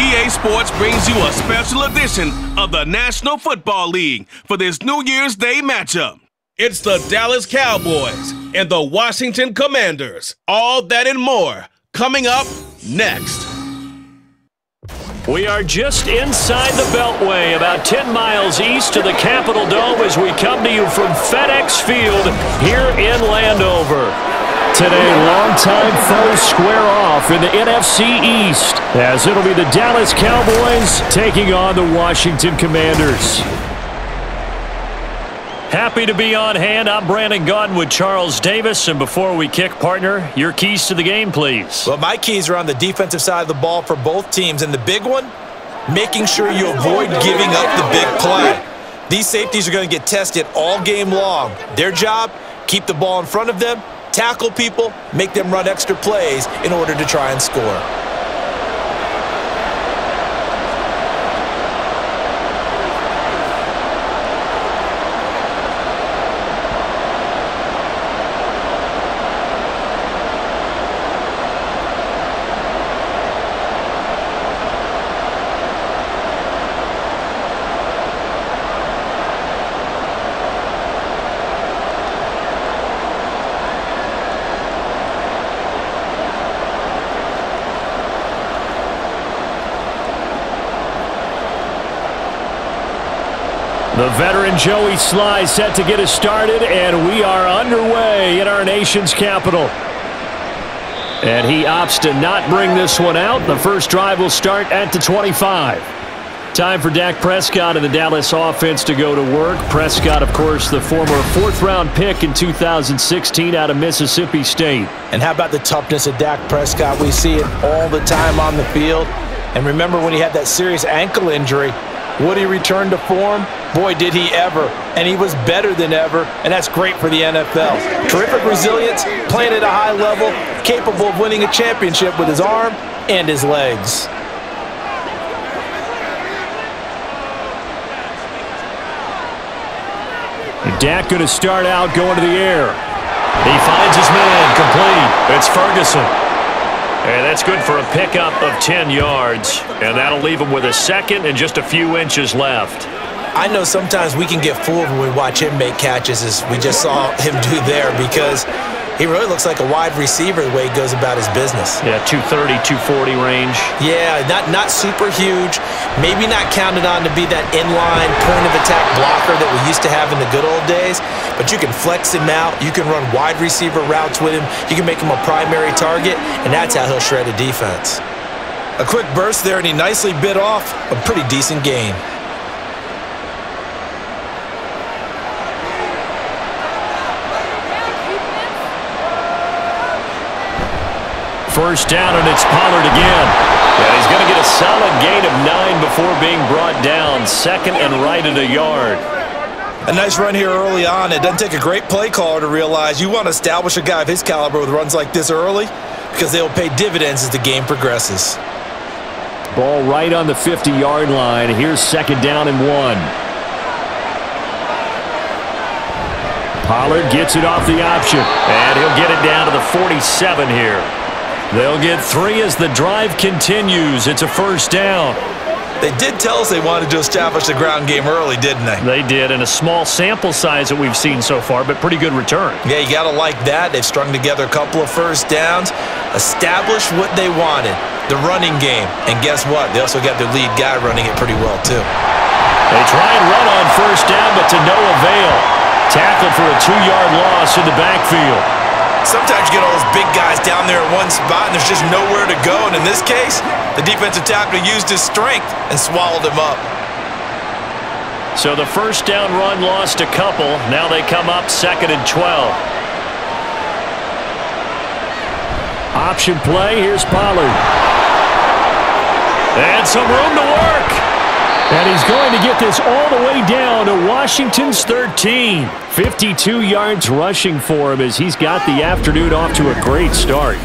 EA Sports brings you a special edition of the National Football League for this New Year's Day matchup. It's the Dallas Cowboys and the Washington Commanders. All that and more coming up next. We are just inside the Beltway, about 10 miles east of the Capitol Dome as we come to you from FedEx Field here in Landover. Today, longtime foes square off in the NFC East, as it'll be the Dallas Cowboys taking on the Washington Commanders. Happy to be on hand. I'm Brandon Gaudin with Charles Davis. And before we kick, partner, your keys to the game, please. Well, my keys are on the defensive side of the ball for both teams. And the big one, making sure you avoid giving up the big play. These safeties are going to get tested all game long. Their job, keep the ball in front of them, tackle people, make them run extra plays in order to try and score. The veteran Joey Sly set to get us started, and we are underway in our nation's capital. And he opts to not bring this one out. The first drive will start at the 25. Time for Dak Prescott and the Dallas offense to go to work. Prescott, of course, the former fourth-round pick in 2016 out of Mississippi State. And how about the toughness of Dak Prescott? We see it all the time on the field. And remember when he had that serious ankle injury, would he return to form? Boy, did he ever. And he was better than ever, and that's great for the NFL. Terrific resilience, playing at a high level, capable of winning a championship with his arm and his legs. Dak going to start out going to the air. He finds his man, complete. It's Ferguson. And that's good for a pickup of 10 yards. And that'll leave him with a second and just a few inches left. I know sometimes we can get fooled when we watch him make catches, as we just saw him do there, because he really looks like a wide receiver the way he goes about his business. Yeah, 230, 240 range. Yeah, not super huge. Maybe not counted on to be that inline point-of-attack blocker that we used to have in the good old days, but you can flex him out. You can run wide receiver routes with him. You can make him a primary target, and that's how he'll shred a defense. A quick burst there, and he nicely bit off a pretty decent gain. First down, and it's Pollard again. And he's going to get a solid gain of 9 before being brought down. Second and right at a yard. A nice run here early on. It doesn't take a great play caller to realize you want to establish a guy of his caliber with runs like this early, because they will pay dividends as the game progresses. Ball right on the 50-yard line. Here's second down and 1. Pollard gets it off the option, and he'll get it down to the 47 here. They'll get 3 as the drive continues. It's a first down. They did tell us they wanted to establish the ground game early, didn't they? They did, and a small sample size that we've seen so far, but pretty good return. Yeah, you got to like that. They've strung together a couple of first downs, established what they wanted, the running game. And guess what? They also got their lead guy running it pretty well, too. They try and run on first down, but to no avail. Tackled for a 2-yard loss in the backfield. Sometimes you get all those big guys down there in one spot, and there's just nowhere to go. And in this case, the defensive tackle used his strength and swallowed him up. So the first down run lost a couple. Now they come up second and 12. Option play. Here's Pollard. And some room to work. And he's going to get this all the way down to Washington's 13. 52 yards rushing for him as he's got the afternoon off to a great start.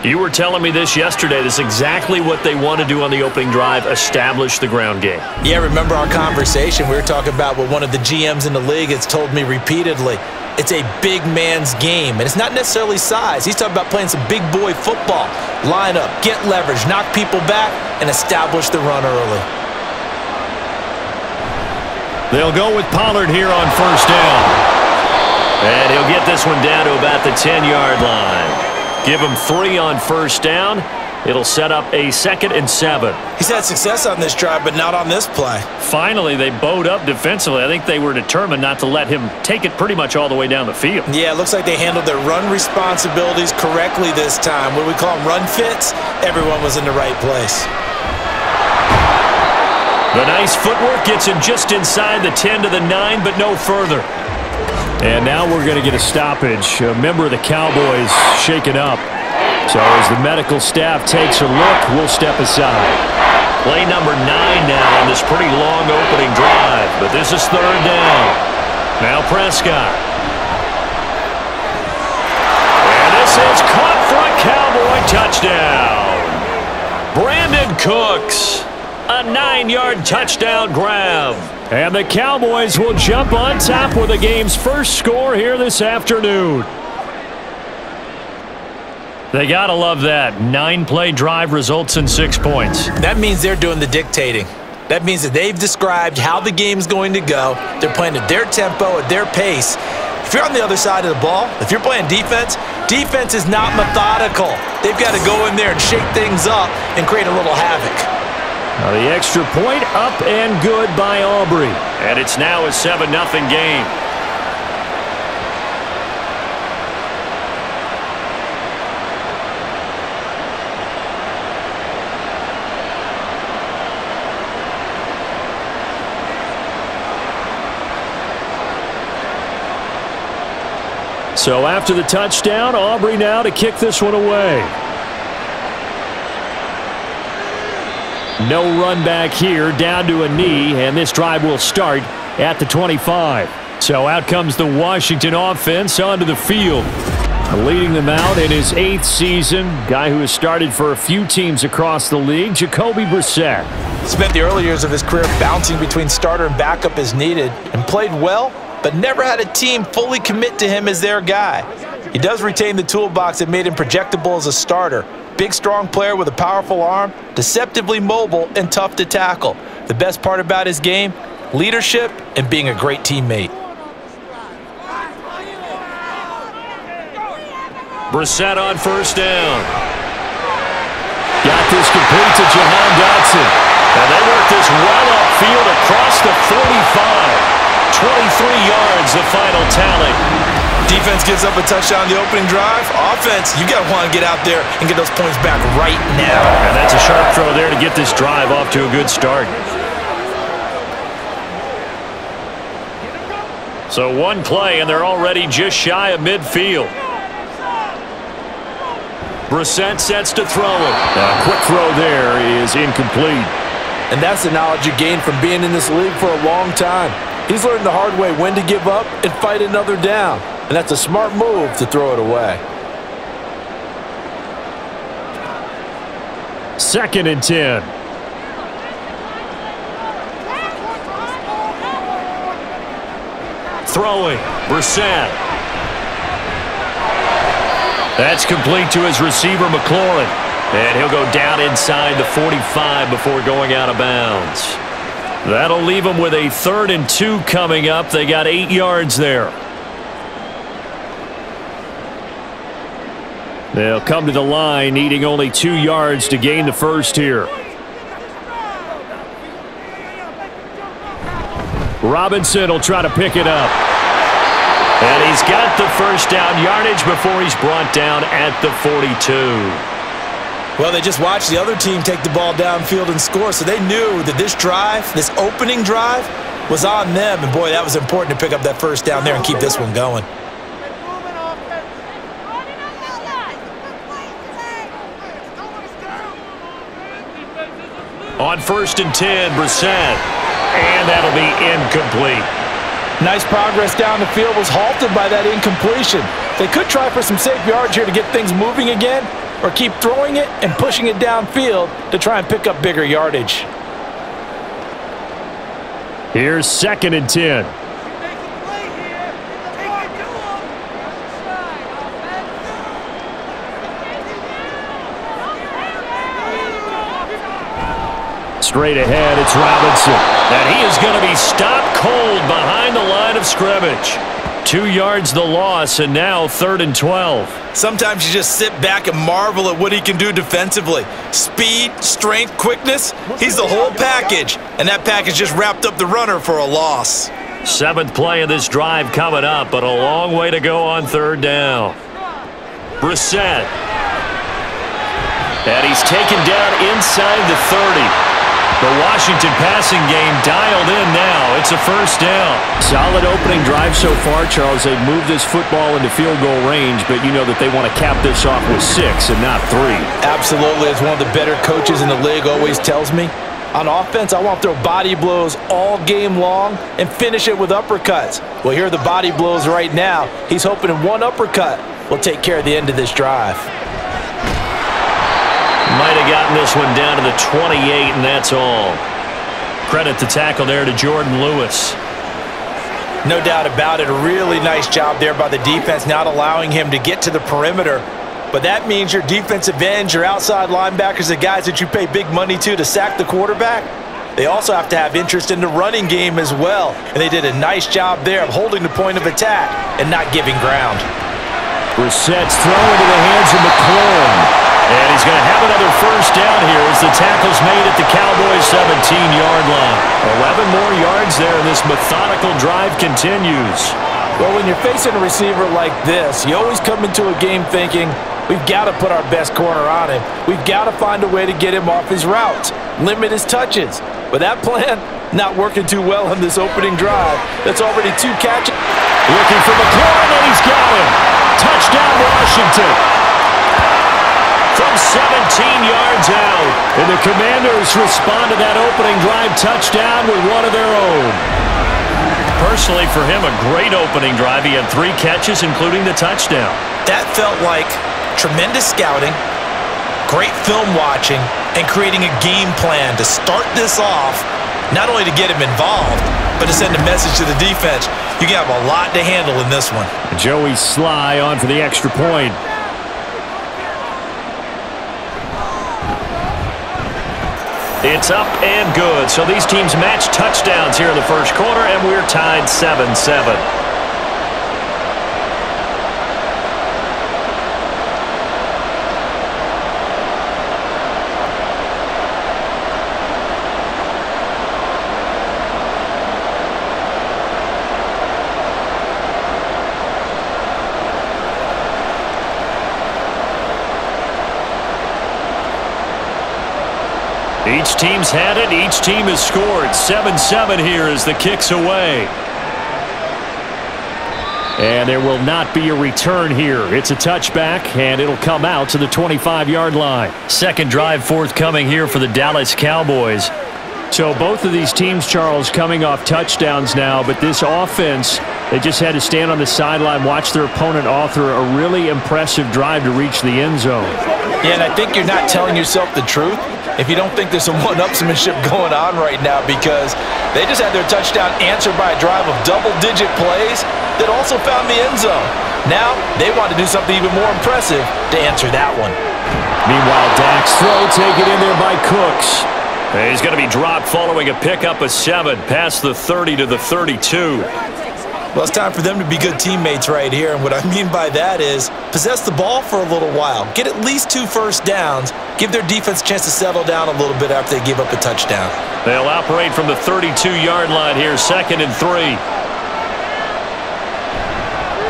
You were telling me this yesterday. This is exactly what they want to do on the opening drive, establish the ground game. Yeah, remember our conversation? We were talking about what one of the GMs in the league has told me repeatedly. It's a big man's game, and it's not necessarily size. He's talking about playing some big boy football. Line up, get leverage, knock people back, and establish the run early. They'll go with Pollard here on first down. And he'll get this one down to about the 10-yard line. Give him 3 on first down. It'll set up a 2nd and 7. He's had success on this drive, but not on this play. Finally, they bowed up defensively. I think they were determined not to let him take it pretty much all the way down the field. Yeah, it looks like they handled their run responsibilities correctly this time. What we call them run fits, everyone was in the right place. The nice footwork gets him just inside the 10 to the 9, but no further. And now we're going to get a stoppage. A member of the Cowboys shaken up. So as the medical staff takes a look, we'll step aside. Play number 9 now on this pretty long opening drive. But this is 3rd down. Now Prescott. And this is caught for a Cowboy touchdown. Brandon Cooks. A 9-yard touchdown grab. And the Cowboys will jump on top with the game's first score here this afternoon. They got to love that. 9-play drive results in 6 points. That means they're doing the dictating. That means that they've described how the game's going to go. They're playing at their tempo, at their pace. If you're on the other side of the ball, if you're playing defense, defense is not methodical. They've got to go in there and shake things up and create a little havoc. Now the extra point up and good by Aubrey. And it's now a 7-0 game. So after the touchdown, Aubrey now to kick this one away. No run back here, down to a knee, and this drive will start at the 25. So out comes the Washington offense onto the field. Leading them out in his 8th season, guy who has started for a few teams across the league, Jacoby Brissett. Spent the early years of his career bouncing between starter and backup as needed, and played well, but never had a team fully commit to him as their guy. He does retain the toolbox that made him projectable as a starter. Big, strong player with a powerful arm, deceptively mobile, and tough to tackle. The best part about his game, leadership and being a great teammate. Brissett on first down. Got this complete to Jahan Dotson. And they work this well upfield across the 45. 23 yards, the final tally. Defense gives up a touchdown on the opening drive. Offense, you got to want to get out there and get those points back right now. And that's a sharp throw there to get this drive off to a good start. So one play, and they're already just shy of midfield. Brissett sets to throw it. A quick throw there is incomplete. And that's the knowledge you gain from being in this league for a long time. He's learned the hard way when to give up and fight another down. And that's a smart move to throw it away. 2nd and 10. Throwing, Brissett. That's complete to his receiver, McLaurin. And he'll go down inside the 45 before going out of bounds. That'll leave him with a 3rd and 2 coming up. They got 8 yards there. They'll come to the line, needing only 2 yards to gain the first here. Robinson will try to pick it up. And he's got the first down yardage before he's brought down at the 42. Well, they just watched the other team take the ball downfield and score, so they knew that this drive, this opening drive, was on them. And, boy, that was important to pick up that first down there and keep this one going. On 1st and 10, Brissett. And that'll be incomplete. Nice progress down the field, was halted by that incompletion. They could try for some safe yards here to get things moving again, or keep throwing it and pushing it downfield to try and pick up bigger yardage. Here's 2nd and 10. Straight ahead, it's Robinson. And he is going to be stopped cold behind the line of scrimmage. 2 yards the loss, and now 3rd and 12. Sometimes you just sit back and marvel at what he can do defensively. Speed, strength, quickness, he's the whole package. And that package just wrapped up the runner for a loss. 7th play of this drive coming up, but a long way to go on 3rd down. Brissett. And he's taken down inside the 30. The Washington passing game dialed in now. It's a 1st down. Solid opening drive so far, Charles. They've moved this football into field goal range, but you know that they want to cap this off with 6 and not 3. Absolutely. As one of the better coaches in the league always tells me, on offense, I want to throw body blows all game long and finish it with uppercuts. Well, here are the body blows right now. He's hoping in one uppercut will take care of the end of this drive. Might have gotten this one down to the 28, and that's all. Credit the tackle there to Jordan Lewis. No doubt about it. A really nice job there by the defense, not allowing him to get to the perimeter. But that means your defensive ends, your outside linebackers, the guys that you pay big money to sack the quarterback, they also have to have interest in the running game as well. And they did a nice job there of holding the point of attack and not giving ground. Brissett's throw into the hands of McLaurin. And he's going to have another 1st down here as the tackle's made at the Cowboys' 17-yard line. 11 more yards there, and this methodical drive continues. Well, when you're facing a receiver like this, you always come into a game thinking, we've got to put our best corner on him. We've got to find a way to get him off his routes, limit his touches. But that plan, not working too well on this opening drive. That's already 2 catches. Looking for McLaurin, and he's got him. Touchdown, Washington. From 17 yards out. And the Commanders respond to that opening drive touchdown with one of their own. Personally, for him, a great opening drive. He had 3 catches, including the touchdown. That felt like tremendous scouting, great film watching, and creating a game plan to start this off, not only to get him involved, but to send a message to the defense. You have a lot to handle in this one. Joey Sly on for the extra point. It's up and good. So these teams match touchdowns here in the 1st quarter, and we're tied 7-7. Each team's had it. Each team has scored. 7-7 here as the kick's away. And there will not be a return here. It's a touchback, and it'll come out to the 25-yard line. 2nd drive forthcoming here for the Dallas Cowboys. So both of these teams, Charles, coming off touchdowns now, but this offense, they just had to stand on the sideline, watch their opponent author a really impressive drive to reach the end zone. Yeah, and I think you're not telling yourself the truth if you don't think there's some one-upsmanship going on right now, because they just had their touchdown answered by a drive of double-digit plays that also found the end zone. Now they want to do something even more impressive to answer that one. Meanwhile, Dak's throw taken in there by Cooks. He's going to be dropped following a pickup of 7 past the 30 to the 32. Well, it's time for them to be good teammates right here, and what I mean by that is possess the ball for a little while, get at least 2 first downs, give their defense a chance to settle down a little bit after they give up a touchdown. They'll operate from the 32-yard line here, 2nd and 3.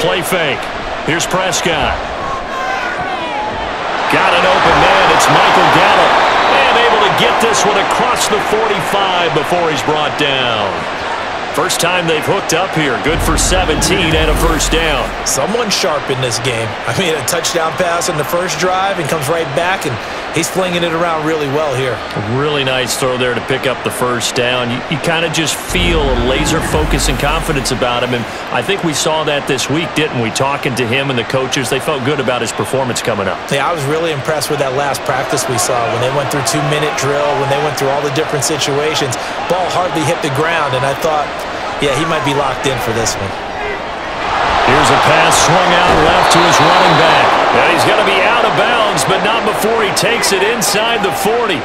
Play fake. Here's Prescott. Got an open man. It's Michael Gallup. And able to get this one across the 45 before he's brought down. First time they've hooked up here. Good for 17 and a first down. Someone sharp in this game. I mean, a touchdown pass on the first drive and comes right back, and he's flinging it around really well here. A really nice throw there to pick up the first down. You kind of just feel a laser focus and confidence about him, and I think we saw that this week, didn't we? Talking to him and the coaches, they felt good about his performance coming up. Yeah, I was really impressed with that last practice we saw when they went through 2-minute drill, when they went through all the different situations. Ball hardly hit the ground, and I thought, yeah, he might be locked in for this one. Here's a pass swung out left to his running back. And he's going to be out of bounds, but not before he takes it inside the 40.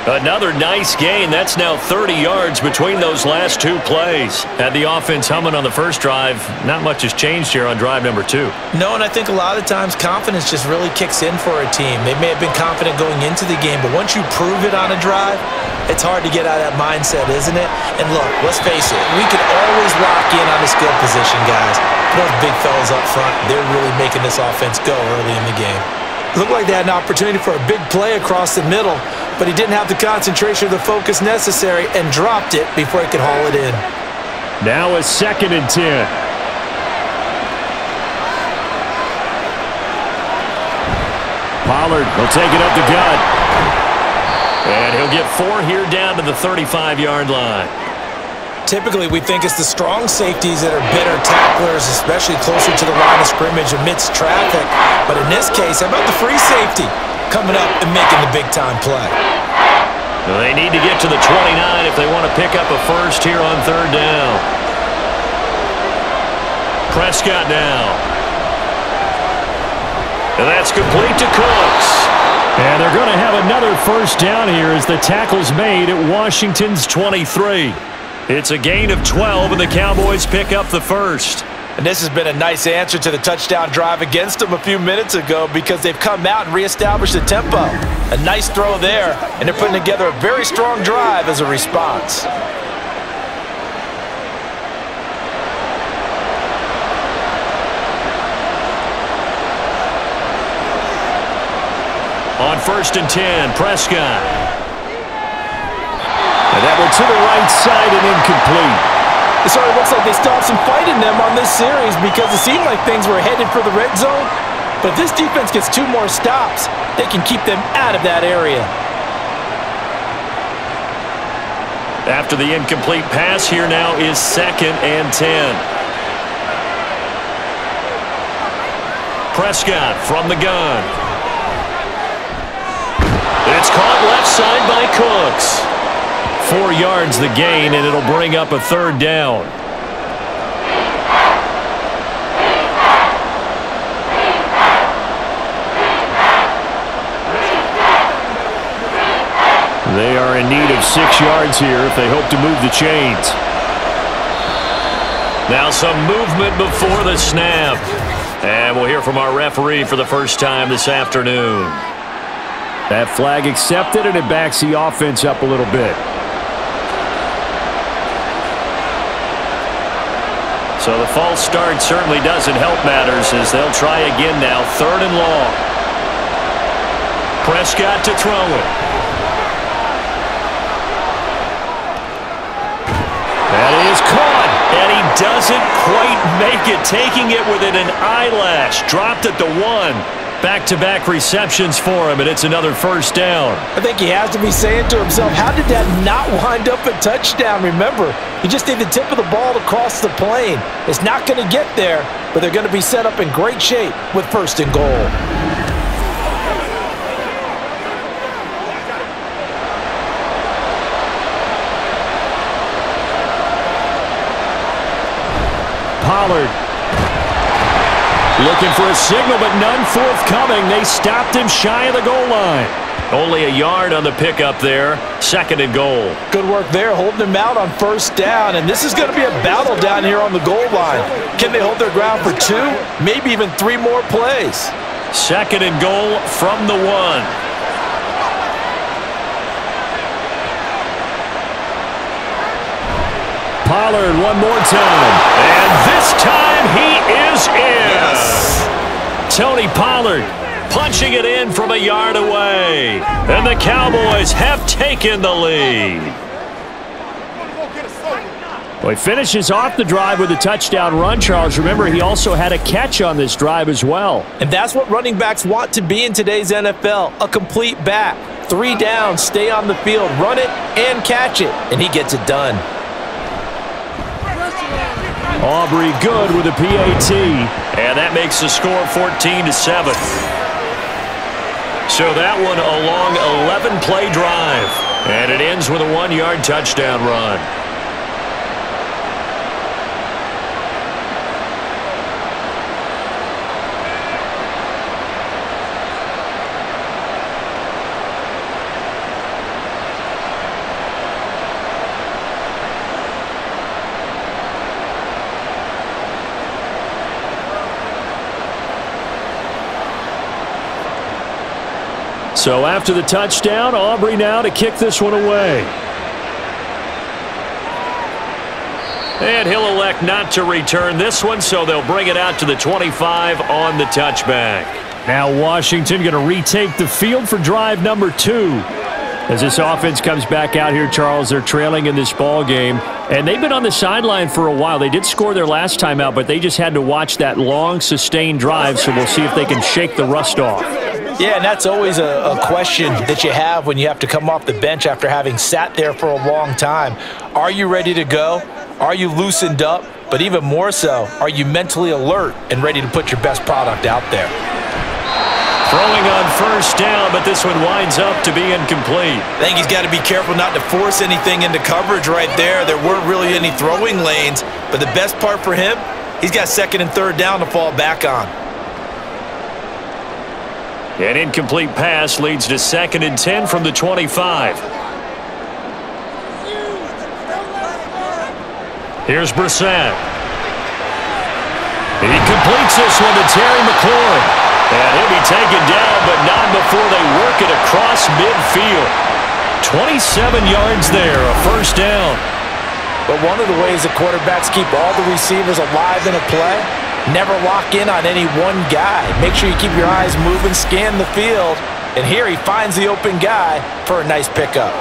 Another nice gain. That's now 30 yards between those last two plays. Had the offense humming on the first drive. Not much has changed here on drive number 2. No, and I think a lot of times confidence just really kicks in for a team. They may have been confident going into the game, but once you prove it on a drive, it's hard to get out of that mindset, isn't it? And look, let's face it, we can always lock in on the skill position, guys. Those big fellas up front, they're really making this offense go early in the game. Looked like they had an opportunity for a big play across the middle, but he didn't have the concentration or the focus necessary and dropped it before he could haul it in. Now a 2nd and 10. Pollard will take it up the gut. And he'll get 4 here down to the 35-yard line. Typically, we think it's the strong safeties that are better tacklers, especially closer to the line of scrimmage amidst traffic. But in this case, how about the free safety coming up and making the big-time play? Well, they need to get to the 29 if they want to pick up a first here on 3rd down. Prescott now. And that's complete to Cooks. And they're going to have another first down here as the tackle's made at Washington's 23. It's a gain of 12, and the Cowboys pick up the first. And this has been a nice answer to the touchdown drive against them a few minutes ago because they've come out and reestablished the tempo. A nice throw there, and they're putting together a very strong drive as a response. On 1st and 10, Prescott. And that one to the right side and incomplete. It sort of looks like they still have some fight in them on this series because it seemed like things were headed for the red zone. But if this defense gets 2 more stops, they can keep them out of that area. After the incomplete pass, here now is 2nd and 10. Prescott from the gun. It's caught left side by Cooks. 4 yards the gain, and it'll bring up a 3rd down. They are in need of 6 yards here if they hope to move the chains. Now some movement before the snap. And we'll hear from our referee for the first time this afternoon. That flag accepted, and it backs the offense up a little bit. So the false start certainly doesn't help matters as they'll try again now. 3rd and long. Prescott to throw it. That is caught, and he doesn't quite make it, taking it within an eyelash. Dropped at the 1. Back-to-back receptions for him, and it's another first down. I think he has to be saying to himself, how did that not wind up a touchdown? Remember, you just need the tip of the ball to cross the plane. It's not going to get there, but they're going to be set up in great shape with 1st and goal. Pollard. Looking for a signal, but none forthcoming. They stopped him shy of the goal line. Only a yard on the pickup there. 2nd and goal. Good work there, holding him out on 1st down. And this is going to be a battle down here on the goal line. Can they hold their ground for 2, maybe even 3 more plays? 2nd and goal from the 1. Pollard one more time. And this time he is in. Yes. Tony Pollard punching it in from a yard away. And the Cowboys have taken the lead. Well, he finishes off the drive with a touchdown run, Charles. Remember, he also had a catch on this drive as well. And that's what running backs want to be in today's NFL, a complete back. 3 down, stay on the field, run it, and catch it. And he gets it done. Aubrey good with a PAT. And that makes the score 14-7. So that one a long 11-play drive. And it ends with a 1-yard touchdown run. So after the touchdown, Aubrey now to kick this one away. And he'll elect not to return this one, so they'll bring it out to the 25 on the touchback. Now Washington going to retake the field for drive number 2. As this offense comes back out here, Charles, they're trailing in this ball game. And they've been on the sideline for a while. They did score their last time out, but they just had to watch that long, sustained drive, so we'll see if they can shake the rust off. Yeah, and that's always a question that you have when you have to come off the bench after having sat there for a long time. Are you ready to go? Are you loosened up? But even more so, are you mentally alert and ready to put your best product out there? Throwing on first down, but this one winds up to be incomplete. I think he's got to be careful not to force anything into coverage right there. There weren't really any throwing lanes, but the best part for him, he's got 2nd and 3rd down to fall back on. An incomplete pass leads to 2nd and 10 from the 25. Here's Brissett. He completes this one to Terry McLaurin. And he'll be taken down, but not before they work it across midfield. 27 yards there, a first down. But one of the ways the quarterbacks keep all the receivers alive in a play, never lock in on any one guy. Make sure you keep your eyes moving, scan the field. And here he finds the open guy for a nice pickup.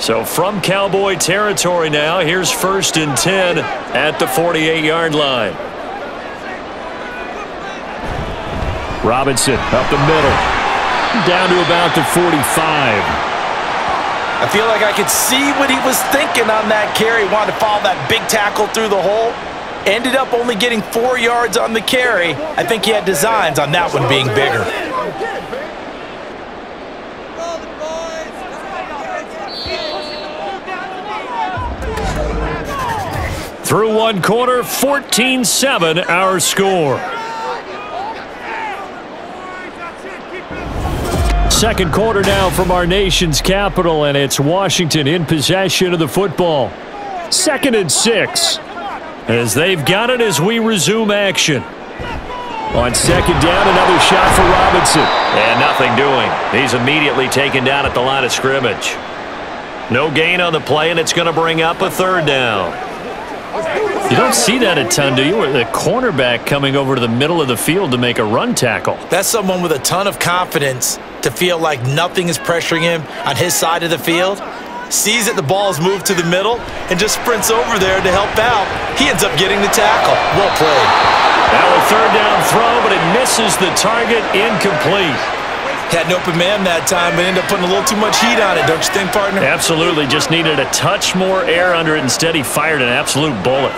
So from Cowboy territory now, here's 1st and 10 at the 48-yard line. Robinson up the middle, down to about the 45. I feel like I could see what he was thinking on that carry. Wanted to follow that big tackle through the hole. Ended up only getting 4 yards on the carry. I think he had designs on that one being bigger. Through one quarter, 14-7 our score. Second quarter now from our nation's capital, and it's Washington in possession of the football. 2nd and 6. As they've got it as we resume action. On 2nd down, another shot for Robinson. And nothing doing. He's immediately taken down at the line of scrimmage. No gain on the play, and it's going to bring up a 3rd down. You don't see that a ton, do you? With a cornerback coming over to the middle of the field to make a run tackle. That's someone with a ton of confidence to feel like nothing is pressuring him on his side of the field. Sees that the ball is moved to the middle and just sprints over there to help out. He ends up getting the tackle. Well played. Now a 3rd down throw, but it misses the target. Incomplete. Had an open man that time, but ended up putting a little too much heat on it, don't you think, partner? Absolutely. Just needed a touch more air under it. Instead, he fired an absolute bullet.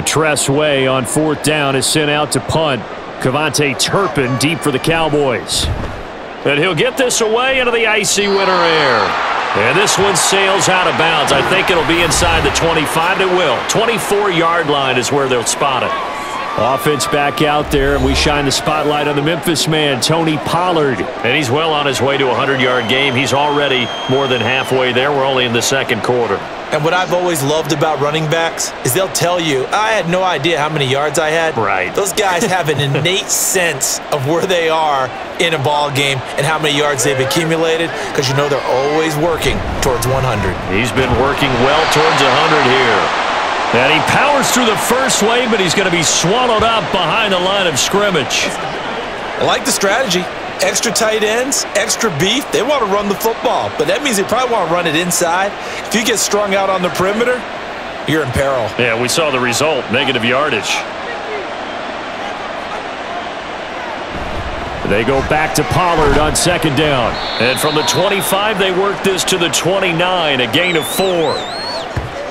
Tress Way on 4th down is sent out to punt. Cavante Turpin deep for the Cowboys. And he'll get this away into the icy winter air. And this one sails out of bounds. I think it'll be inside the 25. It will. 24-yard line is where they'll spot it. Offense back out there, and we shine the spotlight on the Memphis man, Tony Pollard. And he's well on his way to a 100-yard game. He's already more than halfway there. We're only in the 2nd quarter. And what I've always loved about running backs is they'll tell you, I had no idea how many yards I had. Right. Those guys have an innate sense of where they are in a ball game and how many yards they've accumulated, because you know they're always working towards 100. He's been working well towards 100 here. And he powers through the first wave, but he's going to be swallowed up behind the line of scrimmage. I like the strategy. Extra tight ends, extra beef, they want to run the football, but that means they probably want to run it inside. If you get strung out on the perimeter, you're in peril. Yeah, we saw the result, negative yardage. They go back to Pollard on second down. And from the 25, they work this to the 29, a gain of 4.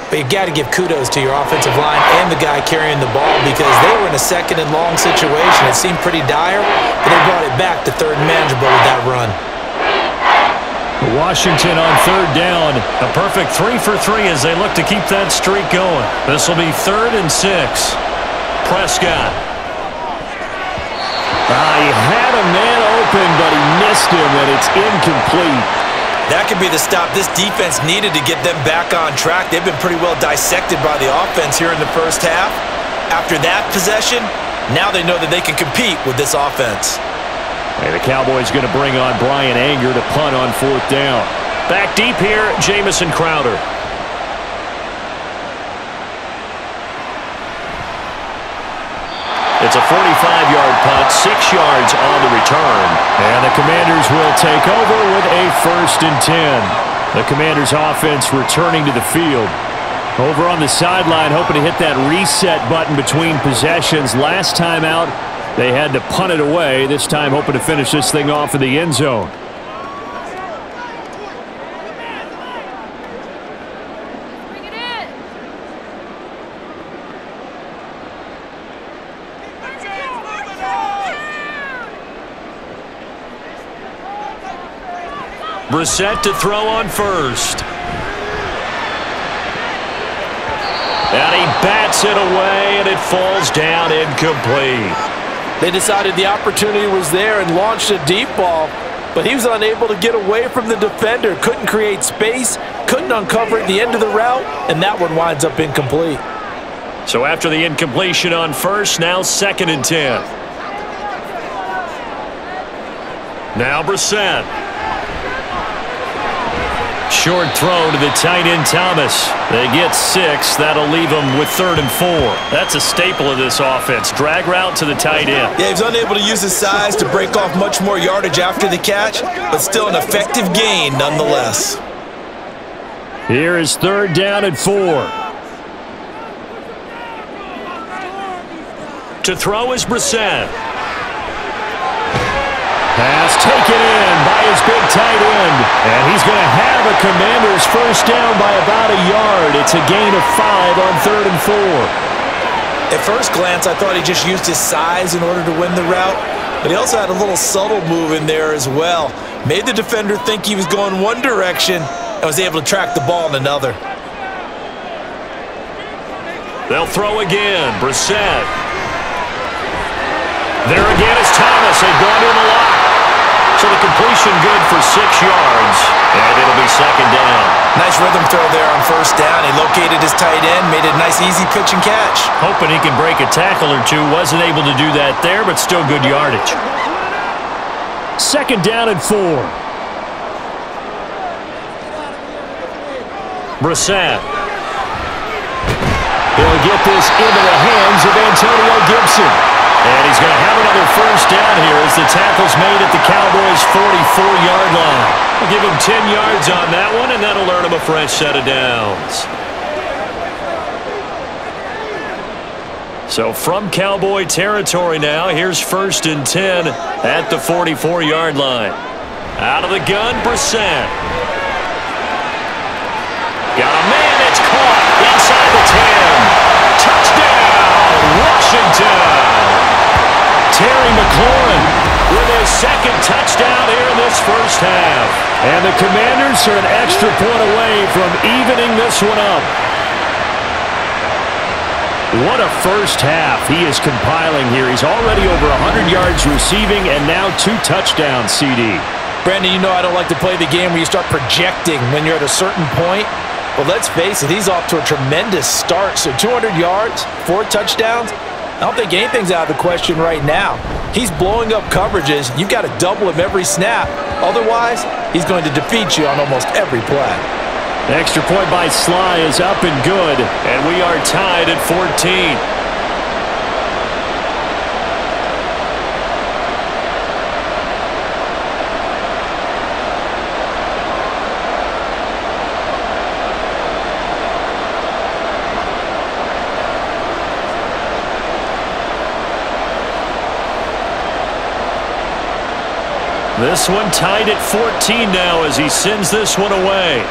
But you got to give kudos to your offensive line and the guy carrying the ball because they were in a second and long situation. It seemed pretty dire, but they brought it back to third and manageable with that run. Washington on third down. A perfect 3 for 3 as they look to keep that streak going. This will be 3rd and 6. Prescott. He had a man open, but he missed him, and it's incomplete. That could be the stop this defense needed to get them back on track. They've been pretty well dissected by the offense here in the first half. After that possession, now they know that they can compete with this offense. And the Cowboys going to bring on Brian Anger to punt on 4th down. Back deep here, Jamison Crowder. It's a 45-yard punt, 6 yards on the return. And the Commanders will take over with a 1st and 10. The Commanders offense returning to the field. Over on the sideline, hoping to hit that reset button between possessions. Last time out, they had to punt it away. This time hoping to finish this thing off in the end zone. Brissett to throw on first. And he bats it away, and it falls down incomplete. They decided the opportunity was there and launched a deep ball, but he was unable to get away from the defender. Couldn't create space, couldn't uncover at the end of the route, and that one winds up incomplete. So after the incompletion on first, now 2nd and 10. Now Brissett. Short throw to the tight end Thomas. They get 6. That'll leave them with 3rd and 4. That's a staple of this offense. Drag route to the tight end. Yeah, he's unable to use his size to break off much more yardage after the catch, but still an effective gain nonetheless. Here is 3rd down and 4. To throw is Brissett. Pass taken in by his big tight end. And he's going to have a Commanders 1st down by about a yard. It's a gain of 5 on 3rd and 4. At first glance, I thought he just used his size in order to win the route, but he also had a little subtle move in there as well. Made the defender think he was going one direction and was able to track the ball in another. They'll throw again. Brissett. There again is Thomas. They've gone to him a lot. So the completion good for 6 yards, and it'll be 2nd down. Nice rhythm throw there on 1st down. He located his tight end, made it a nice easy pitch and catch. Hoping he can break a tackle or two. Wasn't able to do that there, but still good yardage. 2nd down and 4. Brissett. He'll get this into the hands of Antonio Gibson. And he's going to have another 1st down here as the tackle's made at the Cowboys' 44-yard line. We'll give him 10 yards on that one, and that'll earn him a fresh set of downs. So from Cowboy territory now, here's 1st and 10 at the 44-yard line. Out of the gun, Brissett. Got a man, it's caught inside the 10. Touchdown, Washington. Terry McLaurin with his 2nd touchdown here in this first half. And the Commanders are an extra point away from evening this one up. What a first half he is compiling here. He's already over 100 yards receiving and now 2 touchdowns, CD. Brandon, you know I don't like to play the game where you start projecting when you're at a certain point. But let's face it, he's off to a tremendous start. So 200 yards, 4 touchdowns. I don't think anything's out of the question right now. He's blowing up coverages. You've got to double him every snap. Otherwise, he's going to defeat you on almost every play. The extra point by Sly is up and good, and we are tied at 14. This one tied at 14 now as he sends this one away.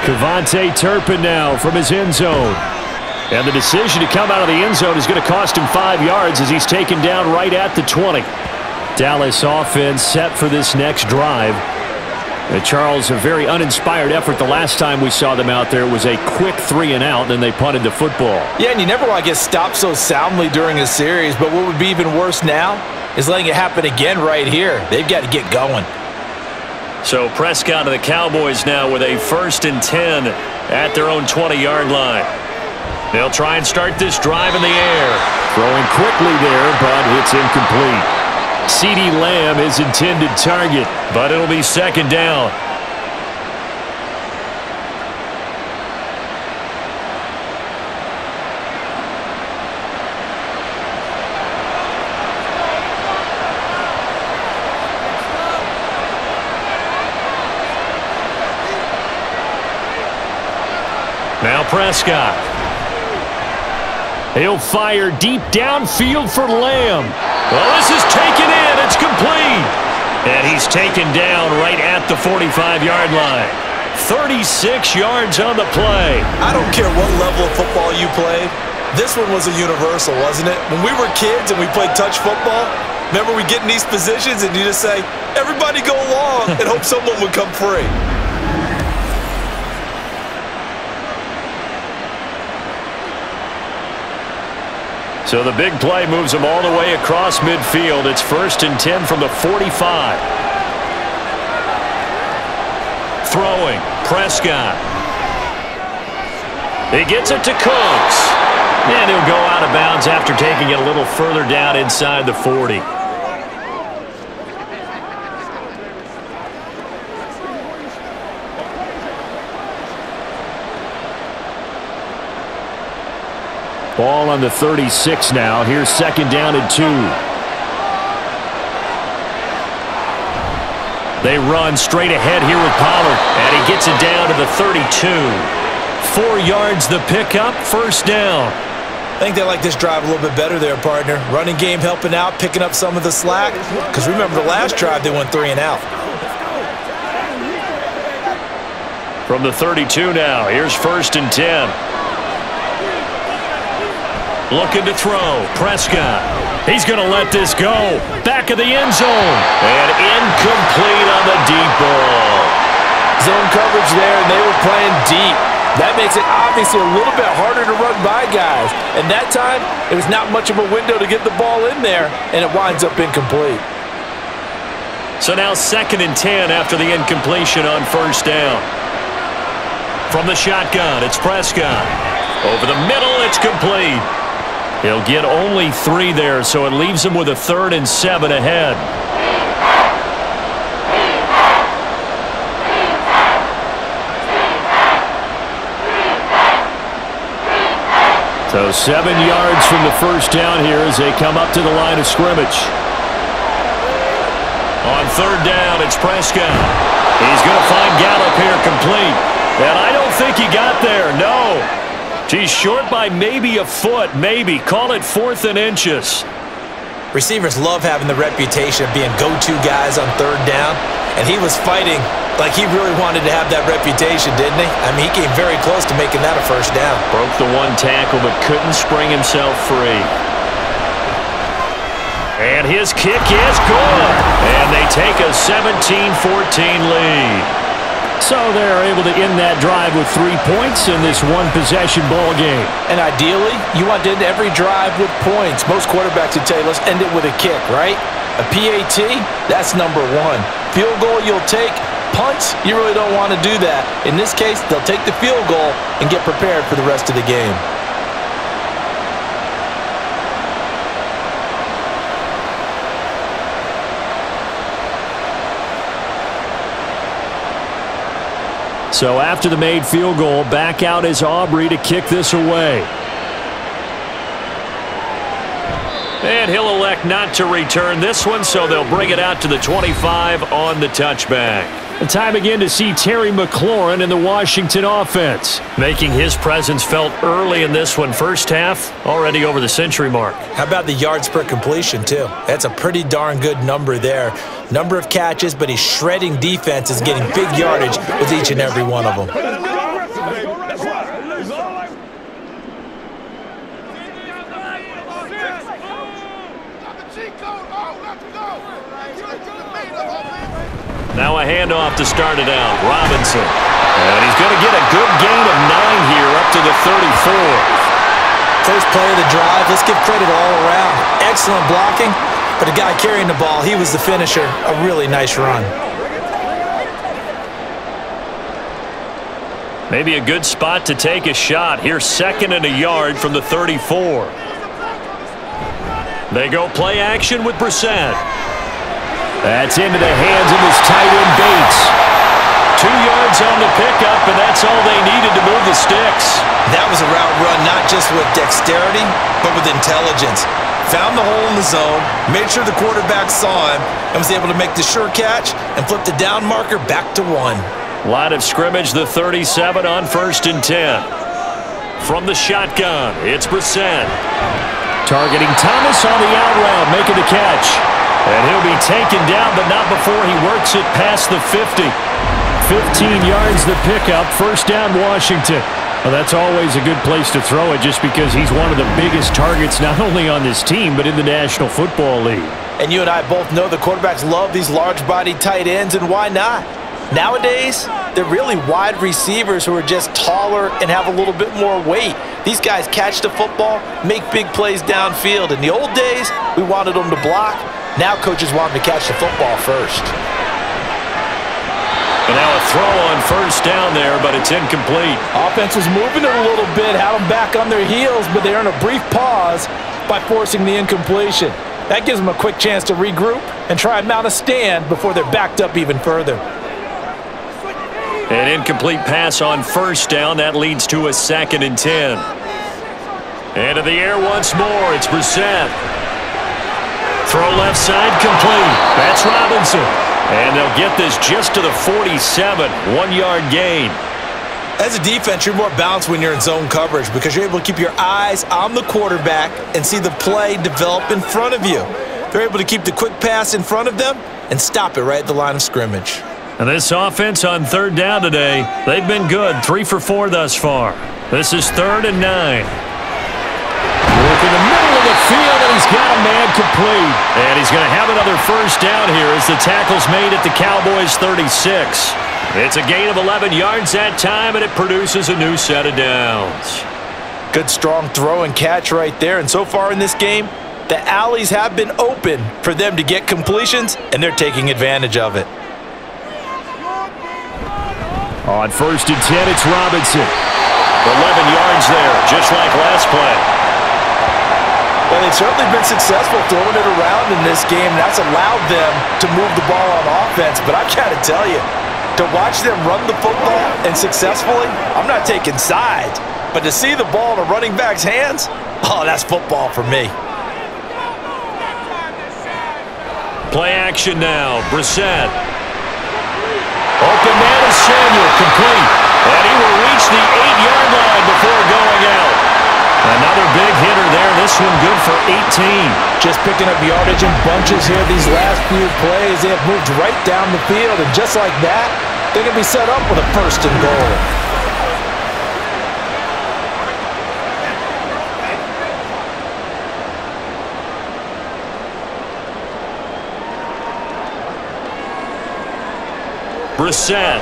KaVontae Turpin now from his end zone. And the decision to come out of the end zone is going to cost him 5 yards as he's taken down right at the 20. Dallas offense set for this next drive. Charles, a very uninspired effort the last time we saw them out there. It was a quick 3-and-out, then they punted the football. Yeah, and you never want to get stopped so soundly during a series, but what would be even worse now is letting it happen again right here. They've got to get going. So Prescott and the Cowboys now with a 1st and 10 at their own 20-yard line. They'll try and start this drive in the air. Throwing quickly there, but it's incomplete. CeeDee Lamb is intended target, but it'll be 2nd down. Now Prescott. He'll fire deep downfield for Lamb. Well, this is taken in. It's complete. And he's taken down right at the 45-yard line. 36 yards on the play. I don't care what level of football you played. This one was a universal, wasn't it? When we were kids and we played touch football, remember we get in these positions and you just say, everybody go along and hope someone would come free. So the big play moves them all the way across midfield. It's 1st and 10 from the 45. Throwing, Prescott. He gets it to Cooks. And he'll go out of bounds after taking it a little further down inside the 40. Ball on the 36 now. Here's 2nd down and 2. They run straight ahead here with Pollard. And he gets it down to the 32. 4 yards the pickup. 1st down. I think they like this drive a little bit better there, partner. Running game helping out, picking up some of the slack. Because remember the last drive they went 3-and-out. From the 32 now. Here's 1st and 10. Looking to throw. Prescott. He's going to let this go. Back of the end zone. And incomplete on the deep ball. Zone coverage there, and they were playing deep. That makes it obviously a little bit harder to run by guys. And that time, it was not much of a window to get the ball in there, and it winds up incomplete. So now 2nd and 10 after the incompletion on 1st down. From the shotgun, it's Prescott. Over the middle, it's complete. He'll get only 3 there, so it leaves him with a 3rd and 7 ahead. So 7 yards from the 1st down here as they come up to the line of scrimmage. On 3rd down, it's Prescott. He's going to find Gallup here complete. And I don't think he got there, no. He's short by maybe a foot, maybe. Call it 4th and inches. Receivers love having the reputation of being go-to guys on 3rd down, and he was fighting like he really wanted to have that reputation, didn't he? I mean, he came very close to making that a 1st down. Broke the 1 tackle, but couldn't spring himself free. And his kick is good. And they take a 17-14 lead. So they're able to end that drive with 3 points in this one-possession ball game. And ideally, you want to end every drive with points. Most quarterbacks would tell you, let's end it with a kick, right? A PAT, that's number 1. Field goal you'll take. Punts, you really don't want to do that. In this case, they'll take the field goal and get prepared for the rest of the game. So after the made field goal, back out is Aubrey to kick this away. And he'll elect not to return this one, so they'll bring it out to the 25 on the touchback. The time again to see Terry McLaurin in the Washington offense, making his presence felt early in this one. First half, already over the century mark. How about the yards per completion, too? That's a pretty darn good number there. Number of catches, but he's shredding defenses, getting big yardage with each and every one of them. Now a handoff to start it out. Robinson. And he's going to get a good gain of 9 here up to the 34. First play of the drive. Let's give credit all around. Excellent blocking. But the guy carrying the ball, he was the finisher. A really nice run. Maybe a good spot to take a shot. Here's 2nd and a yard from the 34. They go play action with Brissett. That's into the hands of his tight end, Bates. 2 yards on the pickup, and that's all they needed to move the sticks. That was a route run, not just with dexterity, but with intelligence. Found the hole in the zone, made sure the quarterback saw him, and was able to make the sure catch and flip the down marker back to 1. Line of scrimmage, the 37 on 1st and 10. From the shotgun, it's Brissett. Targeting Thomas on the out route, making the catch. And he'll be taken down, but not before he works it past the 50. 15 yards the pickup, first down Washington. Well, that's always a good place to throw it just because he's one of the biggest targets not only on this team but in the National Football League. And you and I both know the quarterbacks love these large-bodied tight ends, and why not? Nowadays, they're really wide receivers who are just taller and have a little bit more weight. These guys catch the football, make big plays downfield. In the old days, we wanted them to block. Now coaches want them to catch the football first. And now a throw on first down there, but it's incomplete. Offense was moving it a little bit, had them back on their heels, but they're in a brief pause by forcing the incompletion. That gives them a quick chance to regroup and try and mount a stand before they're backed up even further. An incomplete pass on first down. That leads to a 2nd and 10. Into the air once more. It's Brissett. Throw left side complete. That's Robinson. And they'll get this just to the 47. 1-yard gain. As a defense, you're more balanced when you're in zone coverage because you're able to keep your eyes on the quarterback and see the play develop in front of you. They're able to keep the quick pass in front of them and stop it right at the line of scrimmage. And this offense on 3rd down today, they've been good. 3 for 4 thus far. This is 3rd and 9. Work in the middle of the field, and he's got a man complete. And he's going to have another first down here as the tackle's made at the Cowboys' 36. It's a gain of 11 yards that time, and it produces a new set of downs. Good strong throw and catch right there. And so far in this game, the alleys have been open for them to get completions, and they're taking advantage of it. On 1st and 10, it's Robinson. 11 yards there, just like last play. Well, they've certainly been successful throwing it around in this game. That's allowed them to move the ball on offense. But I've got to tell you, to watch them run the football and successfully, I'm not taking sides. But to see the ball in a running back's hands, oh, that's football for me. Play action now. Brissett. Open man is Samuel, complete. And he will reach the 8-yard line before going out. Another big hitter there. This one good for 18. Just picking up yardage in bunches here these last few plays. They have moved right down the field, and just like that, they're going to be set up with a 1st and goal. Brissett.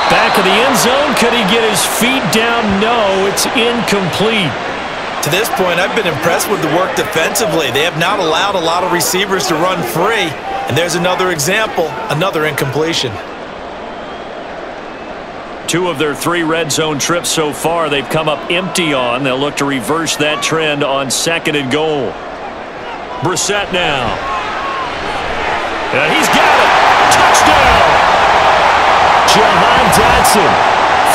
Back of the end zone. Could he get his feet down? No, it's incomplete. To this point, I've been impressed with the work defensively. They have not allowed a lot of receivers to run free. And there's another example, another incompletion. 2 of their 3 red zone trips so far they've come up empty on. They'll look to reverse that trend on 2nd and goal. Brissett now. And he's got it. Touchdown! Jahan Dotson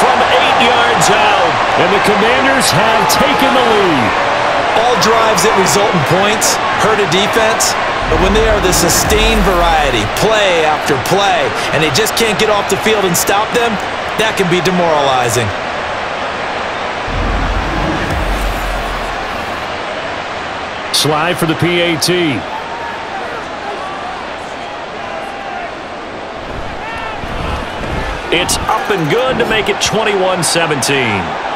from 8 yards out. And the Commanders have taken the lead. All drives that result in points hurt a defense. But when they are the sustained variety, play after play, and they just can't get off the field and stop them, that can be demoralizing. Slide for the PAT. It's up and good to make it 21-17.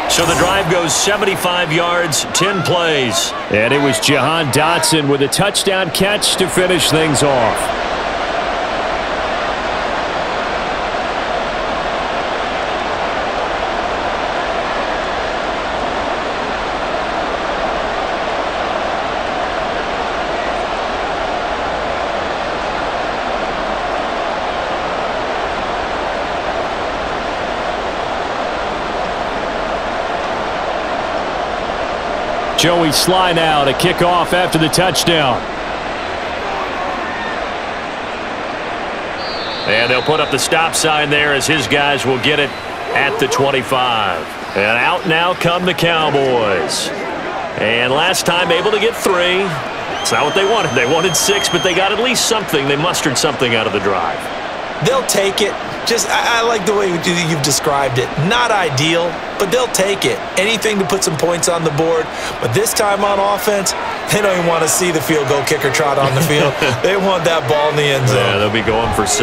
So the drive goes 75 yards, 10 plays. And it was Jahan Dotson with a touchdown catch to finish things off. Joey Slye now to kick off after the touchdown. And they'll put up the stop sign there as his guys will get it at the 25. And out now come the Cowboys. And last time able to get 3. It's not what they wanted. They wanted 6, but they got at least something. They mustered something out of the drive. They'll take it. I like the way you've described it. Not ideal, but they'll take it. Anything to put some points on the board. But this time on offense, they don't even want to see the field goal kicker trot on the field. They want that ball in the end zone. Yeah, they'll be going for 6.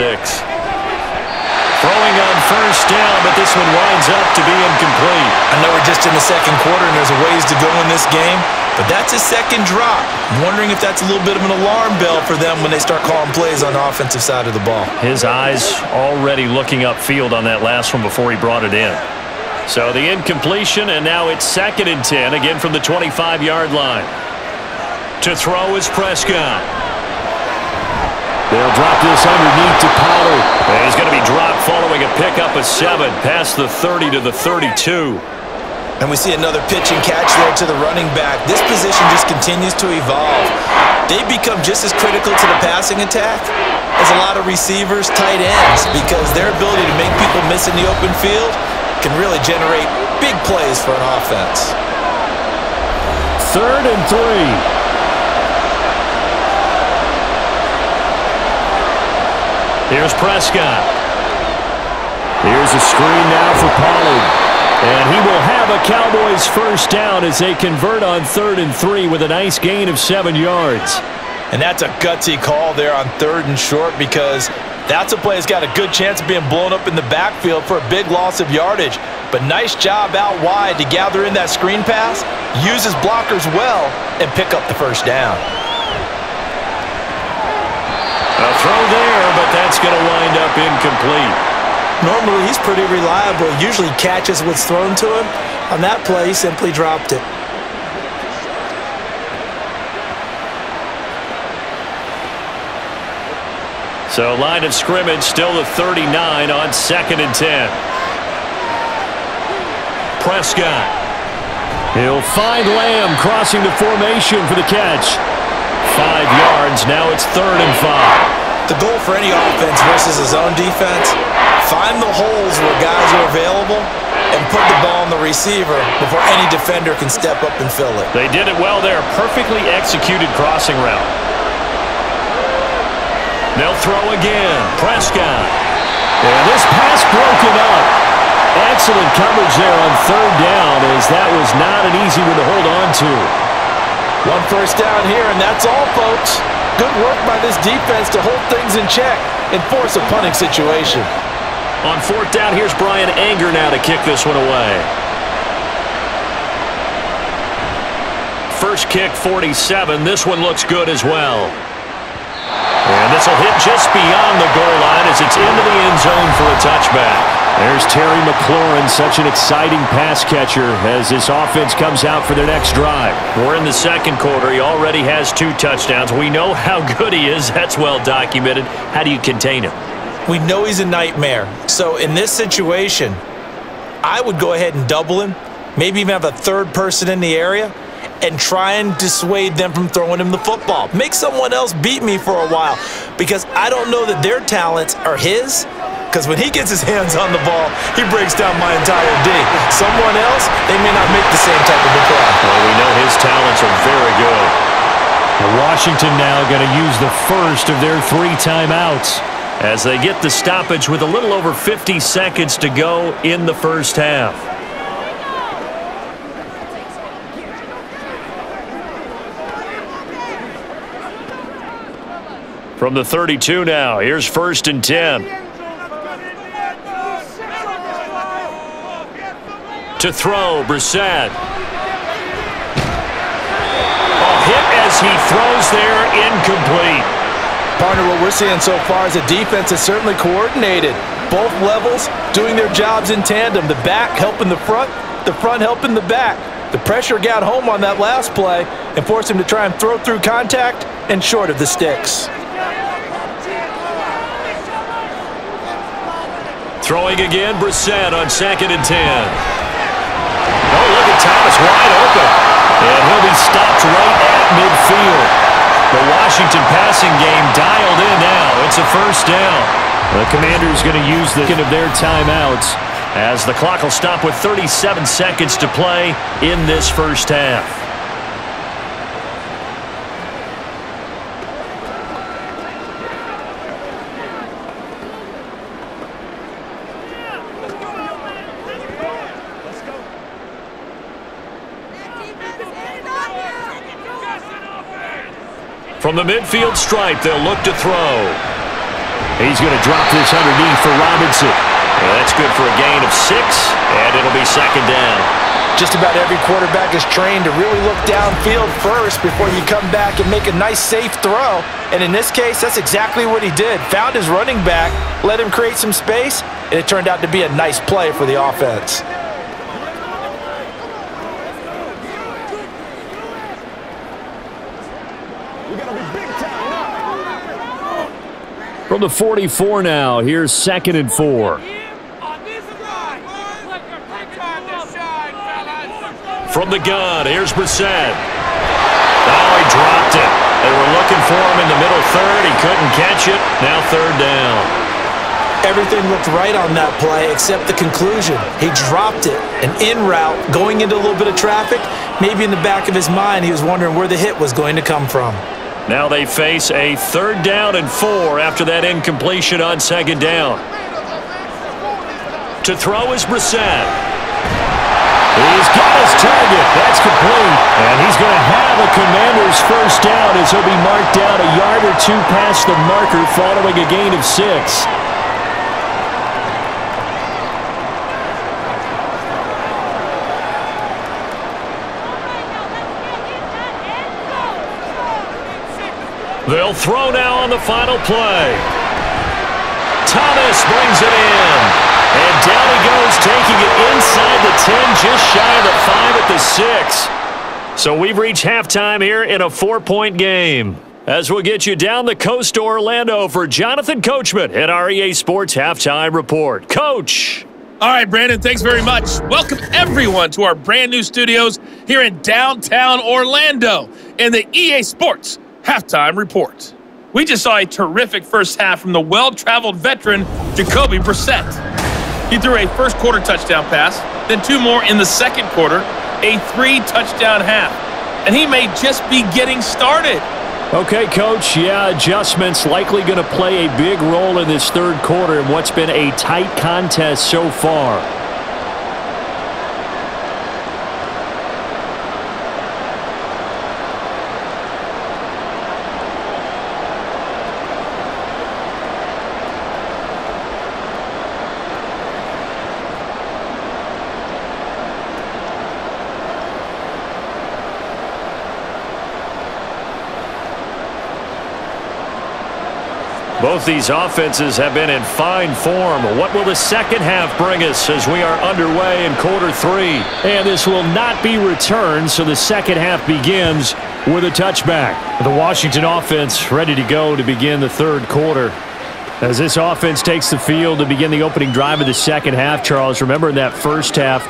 Throwing on first down, but this one winds up to be incomplete. I know we're just in the second quarter and there's a ways to go in this game, but that's his second drop. I'm wondering if that's a little bit of an alarm bell for them when they start calling plays on the offensive side of the ball. His eyes already looking upfield on that last one before he brought it in. So the incompletion, and now it's 2nd and 10, again from the 25-yard line. To throw is Prescott. They'll drop this underneath to Pollard. And he's going to be dropped following a pickup of 7 past the 30 to the 32. And we see another pitch and catch there to the running back. This position just continues to evolve. They become just as critical to the passing attack as a lot of receivers, tight ends, because their ability to make people miss in the open field can really generate big plays for an offense. 3rd and 3. Here's Prescott. Here's a screen now for Pollard. And he will have a Cowboys first down as they convert on 3rd and 3 with a nice gain of 7 yards. And that's a gutsy call there on 3rd and short, because that's a play that's got a good chance of being blown up in the backfield for a big loss of yardage. But nice job out wide to gather in that screen pass, use his blockers well, and pick up the first down. A throw there, but that's going to wind up incomplete. Normally, he's pretty reliable. Usually catches what's thrown to him. On that play, he simply dropped it. So line of scrimmage still the 39 on 2nd and 10. Prescott. He'll find Lamb crossing the formation for the catch. 5 yards. Now it's 3rd and 5. The goal for any offense versus his own defense, find the holes where guys are available and put the ball on the receiver before any defender can step up and fill it. They did it well there. Perfectly executed crossing route. They'll throw again. Prescott. And this pass broken up. Excellent coverage there on 3rd down, as that was not an easy one to hold on to. 1 first down here, and that's all, folks. Good work by this defense to hold things in check and force a punting situation. On 4th down, here's Brian Anger now to kick this one away. First kick, 47. This one looks good as well. And this will hit just beyond the goal line as it's into the end zone for a touchback. There's Terry McLaurin, such an exciting pass catcher as this offense comes out for their next drive. We're in the second quarter. He already has 2 touchdowns. We know how good he is. That's well documented. How do you contain him? We know he's a nightmare. So in this situation, I would go ahead and double him, maybe even have a 3rd person in the area, and try and dissuade them from throwing him the football. Make someone else beat me for a while, because I don't know that their talents are his. Because when he gets his hands on the ball, he breaks down my entire D. Someone else, they may not make the same type of a play. Well, we know his talents are very good. Washington now going to use the first of their 3 timeouts as they get the stoppage with a little over 50 seconds to go in the first half. From the 32 now, here's 1st and 10. To throw, Brissett. Hit as he throws there, incomplete. Partner, what we're seeing so far is the defense is certainly coordinated. Both levels doing their jobs in tandem. The back helping the front helping the back. The pressure got home on that last play and forced him to try and throw through contact and short of the sticks. Throwing again, Brissett on 2nd and 10. Oh, look at Thomas wide open. And he'll be stopped right at midfield. The Washington passing game dialed in now. It's a 1st down. The Commanders going to use the end of their timeouts as the clock will stop with 37 seconds to play in this first half. From the midfield stripe, they'll look to throw. He's going to drop this underneath for Robinson. Well, that's good for a gain of 6, and it'll be 2nd down. Just about every quarterback is trained to really look downfield first before you come back and make a nice, safe throw. And in this case, that's exactly what he did. Found his running back, let him create some space, and it turned out to be a nice play for the offense. From the 44 now, here's 2nd and 4. From the gun, here's Brissett. Oh, he dropped it. They were looking for him in the middle third. He couldn't catch it. Now 3rd down. Everything looked right on that play except the conclusion. He dropped it. An in route, going into a little bit of traffic. Maybe in the back of his mind, he was wondering where the hit was going to come from. Now they face a 3rd down and 4 after that incompletion on 2nd down. To throw is Brissett. He's got his target. That's complete. And he's going to have a Commander's 1st down as he'll be marked down a yard or 2 past the marker following a gain of 6. They'll throw now on the final play. Thomas brings it in. And down he goes, taking it inside the 10, just shy of the 5 at the 6. So we've reached halftime here in a 4-point game. As we'll get you down the coast to Orlando for Jonathan Coachman at our EA Sports Halftime Report. Coach! All right, Brandon, thanks very much. Welcome, everyone, to our brand new studios here in downtown Orlando in the EA Sports Halftime Report. We just saw a terrific first half from the well-traveled veteran Jacoby Brissett. He threw a first quarter touchdown pass, then 2 more in the second quarter, a 3-touchdown half. And he may just be getting started. Okay, Coach, yeah, adjustments likely going to play a big role in this 3rd quarter in what's been a tight contest so far. Both these offenses have been in fine form. What will the second half bring us as we are underway in quarter 3? And this will not be returned, so the second half begins with a touchback. The Washington offense ready to go to begin the 3rd quarter. As this offense takes the field to begin the opening drive of the second half, Charles, remember in that first half,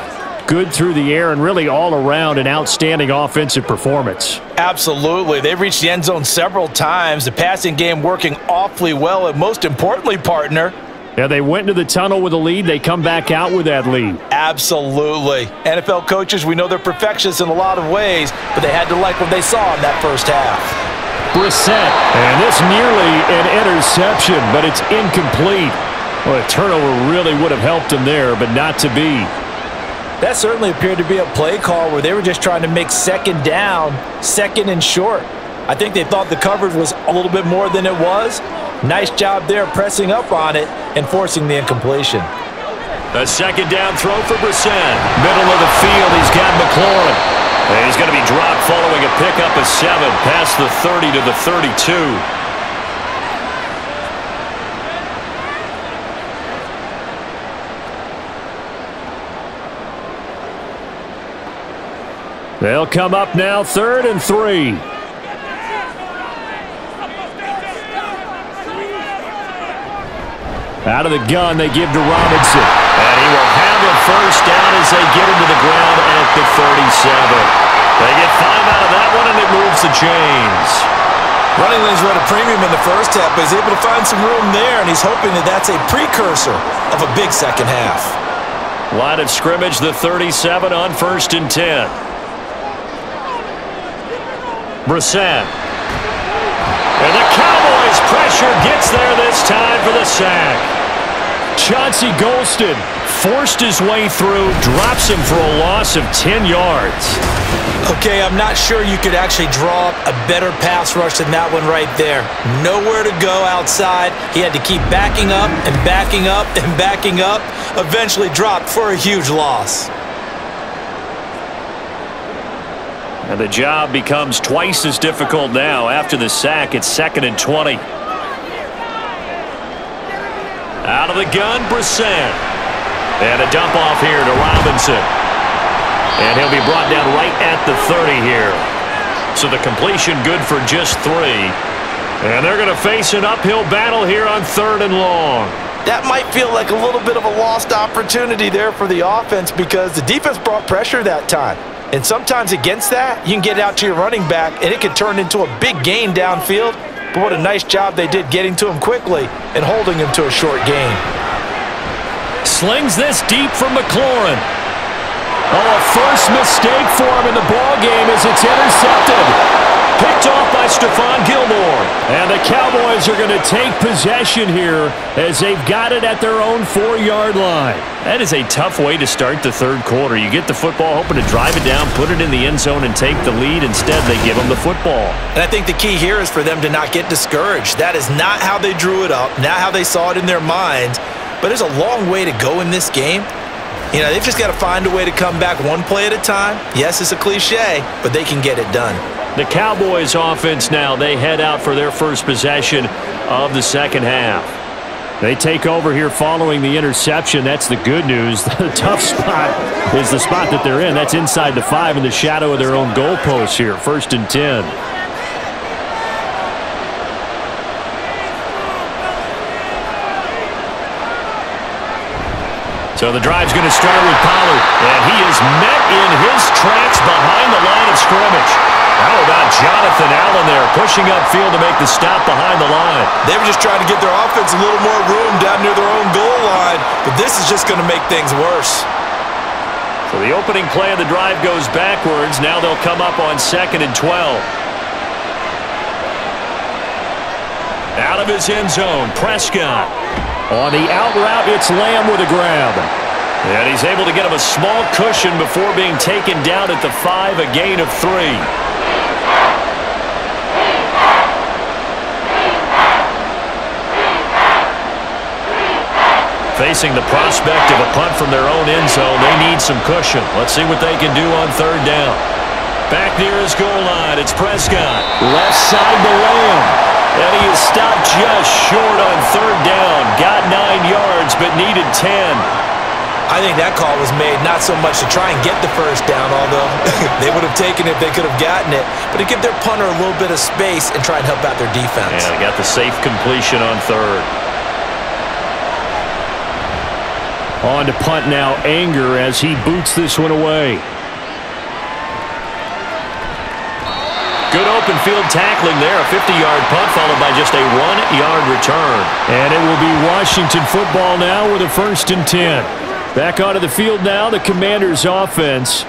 good through the air and really all around an outstanding offensive performance. Absolutely. They've reached the end zone several times. The passing game working awfully well, and most importantly, partner, yeah, they went into the tunnel with a lead. They come back out with that lead. Absolutely. NFL coaches, we know they're perfectionists in a lot of ways, but they had to like what they saw in that first half. Brissett. And this nearly an interception, but it's incomplete. Well, a turnover really would have helped him there, but not to be. That certainly appeared to be a play call where they were just trying to make second down, second and short. I think they thought the coverage was a little bit more than it was. Nice job there pressing up on it and forcing the incompletion. A second down throw for Brissett. Middle of the field, he's got McLaurin. And he's going to be dropped following a pickup of 7 past the 30 to the 32. They'll come up now 3rd and 3. Out of the gun, they give to Robinson. And he will have a first down as they get him to the ground at the 37. They get 5 out of that one, and it moves the chains. Running lanes were at a premium in the first half, but he's able to find some room there, and he's hoping that that's a precursor of a big second half. Line of scrimmage, the 37 on 1st and 10. Brissett. And the Cowboys' pressure gets there this time for the sack. Chauncey Golston forced his way through, drops him for a loss of 10 yards. Okay, I'm not sure you could actually draw up a better pass rush than that one right there. Nowhere to go outside. He had to keep backing up and backing up and backing up. Eventually dropped for a huge loss. And the job becomes twice as difficult now. After the sack, it's 2nd and 20. Out of the gun, Brissett. And a dump off here to Robinson. And he'll be brought down right at the 30 here. So the completion good for just 3. And they're going to face an uphill battle here on 3rd and long. That might feel like a little bit of a lost opportunity there for the offense because the defense brought pressure that time. And sometimes against that, you can get out to your running back, and it can turn into a big gain downfield. But what a nice job they did getting to him quickly and holding him to a short gain. Slings this deep for McLaurin. Oh, a first mistake for him in the ball game as it's intercepted. Picked off by Stephon Gilmore. And the Cowboys are going to take possession here as they've got it at their own 4-yard line. That is a tough way to start the 3rd quarter. You get the football, hoping to drive it down, put it in the end zone, and take the lead. Instead, they give them the football. And I think the key here is for them to not get discouraged. That is not how they drew it up, not how they saw it in their minds. But there's a long way to go in this game. You know, they've just got to find a way to come back one play at a time. Yes, it's a cliche, but they can get it done. The Cowboys offense now, they head out for their first possession of the second half. They take over here following the interception. That's the good news. The tough spot is the spot that they're in. That's inside the 5 in the shadow of their own goalpost here. 1st and 10. So the drive's going to start with Pollard. And he is met in his tracks behind the line of scrimmage. How about Jonathan Allen there, pushing upfield to make the stop behind the line? They were just trying to get their offense a little more room down near their own goal line, but this is just going to make things worse. So the opening play of the drive goes backwards. Now they'll come up on 2nd and 12. Out of his end zone, Prescott. On the out route, it's Lamb with a grab. And he's able to get him a small cushion before being taken down at the 5, a gain of 3. Facing the prospect of a punt from their own end zone, they need some cushion. Let's see what they can do on 3rd down. Back near his goal line, it's Prescott. Left side to Lamb. And he is stopped just short on 3rd down. Got 9 yards, but needed 10. I think that call was made not so much to try and get the first down, although they would have taken it if they could have gotten it, but to give their punter a little bit of space and try and help out their defense. And they got the safe completion on 3rd. On to punt now, Anger, as he boots this one away. Good open field tackling there. A 50-yard punt followed by just a 1-yard return. And it will be Washington football now with a 1st and 10. Back onto the field now, the Commanders offense.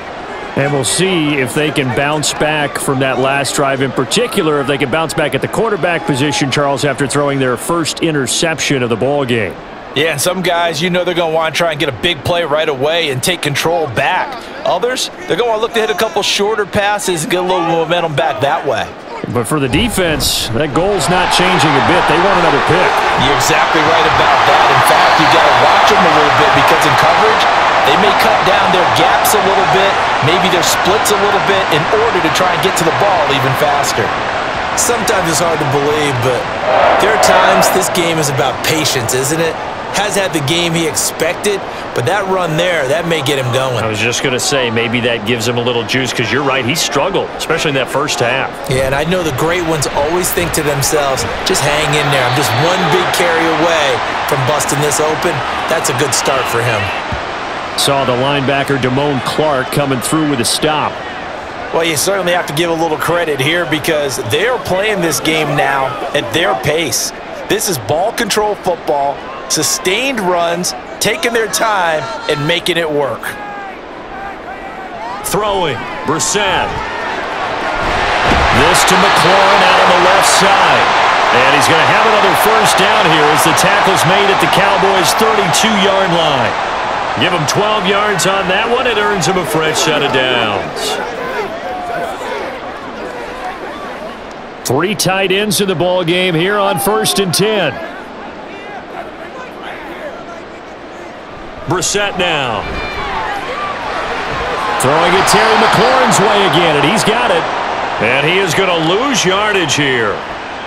And we'll see if they can bounce back from that last drive, in particular, if they can bounce back at the quarterback position, Charles, after throwing their first interception of the ball game. Yeah, and some guys, you know they're going to want to try and get a big play right away and take control back. Others, they're going to want to look to hit a couple shorter passes and get a little momentum back that way. But for the defense, that goal's not changing a bit. They want another pick. You're exactly right about that. In fact, you got to watch them a little bit because in coverage, they may cut down their gaps a little bit, maybe their splits a little bit in order to try and get to the ball even faster. Sometimes it's hard to believe, but there are times this game is about patience, isn't it? Has had the game he expected, but that run there, that may get him going. I was just going to say, maybe that gives him a little juice because you're right, he struggled, especially in that first half. Yeah, and I know the great ones always think to themselves, just hang in there. I'm just one big carry away from busting this open. That's a good start for him. Saw the linebacker Damone Clark coming through with a stop. Well, you certainly have to give a little credit here because they're playing this game now at their pace. This is ball control football, sustained runs, taking their time, and making it work. Throwing, Brissett. This to McLaurin out on the left side. And he's going to have another first down here as the tackle's made at the Cowboys' 32-yard line. Give him 12 yards on that one. It earns him a fresh set of downs. 3 tight ends in the ball game here on 1st and 10. Brissett now. Throwing it Terry McLaurin's way again, and he's got it. And he is going to lose yardage here.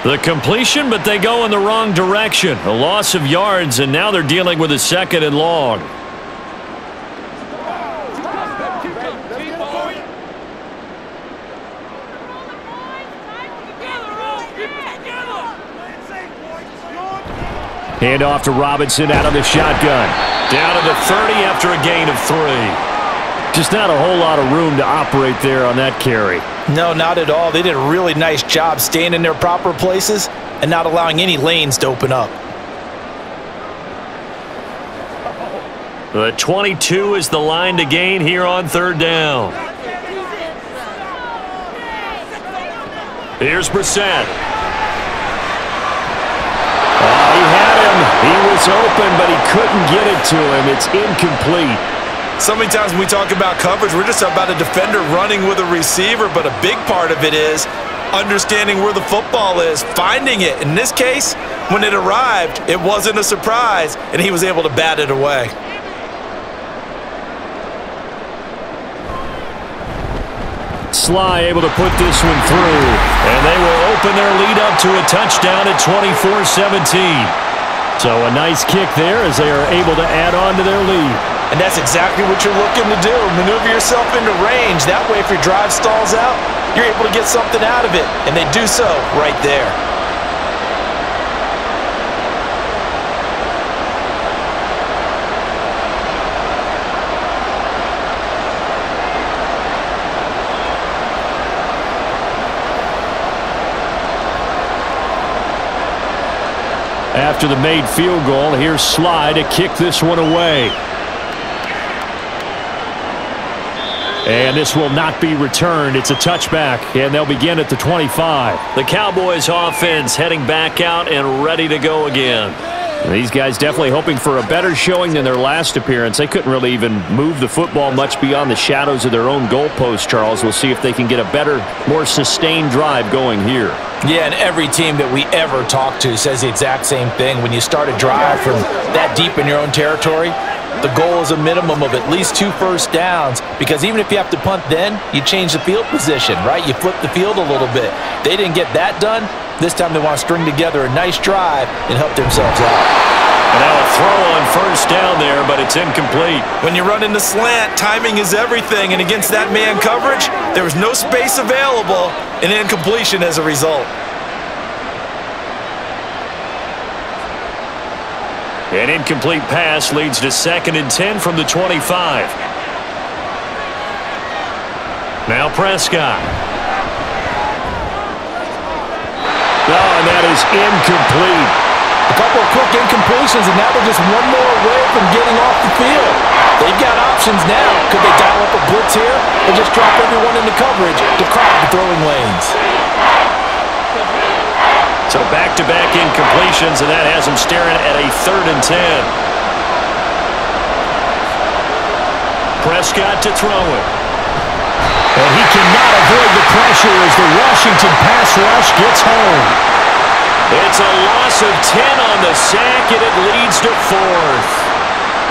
The completion, but they go in the wrong direction. A loss of yards, and now they're dealing with a 2nd and long. Hand off to Robinson out of the shotgun. Down to the 30 after a gain of 3. Just not a whole lot of room to operate there on that carry. No, not at all. They did a really nice job staying in their proper places and not allowing any lanes to open up. The 22 is the line to gain here on 3rd down. Here's Brissett. He had him. He was open, but he couldn't get it to him. It's incomplete. So many times when we talk about coverage, we're just about a defender running with a receiver, but a big part of it is understanding where the football is, finding it. In this case, when it arrived, it wasn't a surprise, and he was able to bat it away. Sly able to put this one through, and they will open their lead up to a touchdown at 24-17. So a nice kick there as they are able to add on to their lead. And that's exactly what you're looking to do. Maneuver yourself into range. That way, if your drive stalls out, you're able to get something out of it. And they do so right there. After the made field goal, here's Sly to kick this one away. And this will not be returned. It's a touchback, and they'll begin at the 25. The Cowboys offense heading back out and ready to go again. These guys definitely hoping for a better showing than their last appearance. They couldn't really even move the football much beyond the shadows of their own goalpost, Charles. We'll see if they can get a better, more sustained drive going here. Yeah, and every team that we ever talk to says the exact same thing. When you start a drive from that deep in your own territory, the goal is a minimum of at least 2 first downs, because even if you have to punt then, you change the field position, right? You flip the field a little bit. They didn't get that done. This time they want to string together a nice drive and help themselves out. And now a throw on first down there, but it's incomplete. When you run in the slant, timing is everything, and against that man coverage, there was no space available, and incompletion as a result. An incomplete pass leads to 2nd and 10 from the 25. Now Prescott. Oh, and that is incomplete. A couple of quick incompletions, and now they're just one more away from getting off the field. They've got options now. Could they dial up a blitz here or just drop everyone into coverage to crowd the throwing lanes? So back-to-back incompletions, and that has them staring at a 3rd and 10. Prescott to throw it. And he cannot avoid the pressure as the Washington pass rush gets home. It's a loss of 10 on the sack, and it leads to 4th.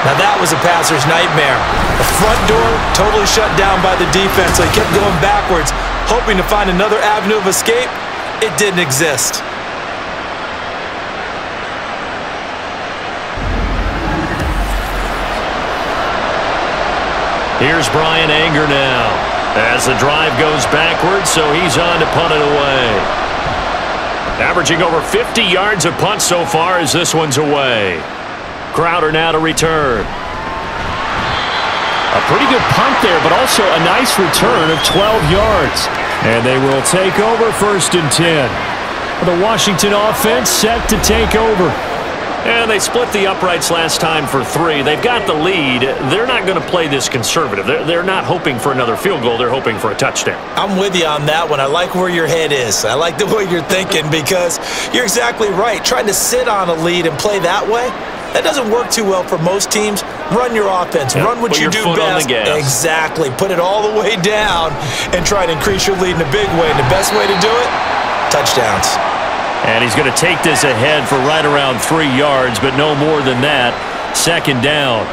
Now that was a passer's nightmare. The front door totally shut down by the defense, so he kept going backwards, hoping to find another avenue of escape. It didn't exist. Here's Brian Anger now as the drive goes backwards, so he's on to punt it away. Averaging over 50 yards of punt so far as this one's away. Crowder now to return. A pretty good punt there, but also a nice return of 12 yards. And they will take over 1st and 10. The Washington offense set to take over. And they split the uprights last time for 3. They've got the lead. They're not going to play this conservative. They're not hoping for another field goal. They're hoping for a touchdown. I'm with you on that one. I like where your head is. I like the way you're thinking because you're exactly right. Trying to sit on a lead and play that way, that doesn't work too well for most teams. Run your offense. Yep. Run what you do best. Exactly. Put it all the way down and try to increase your lead in a big way. And the best way to do it, touchdowns. And he's going to take this ahead for right around 3 yards, but no more than that. 2nd down.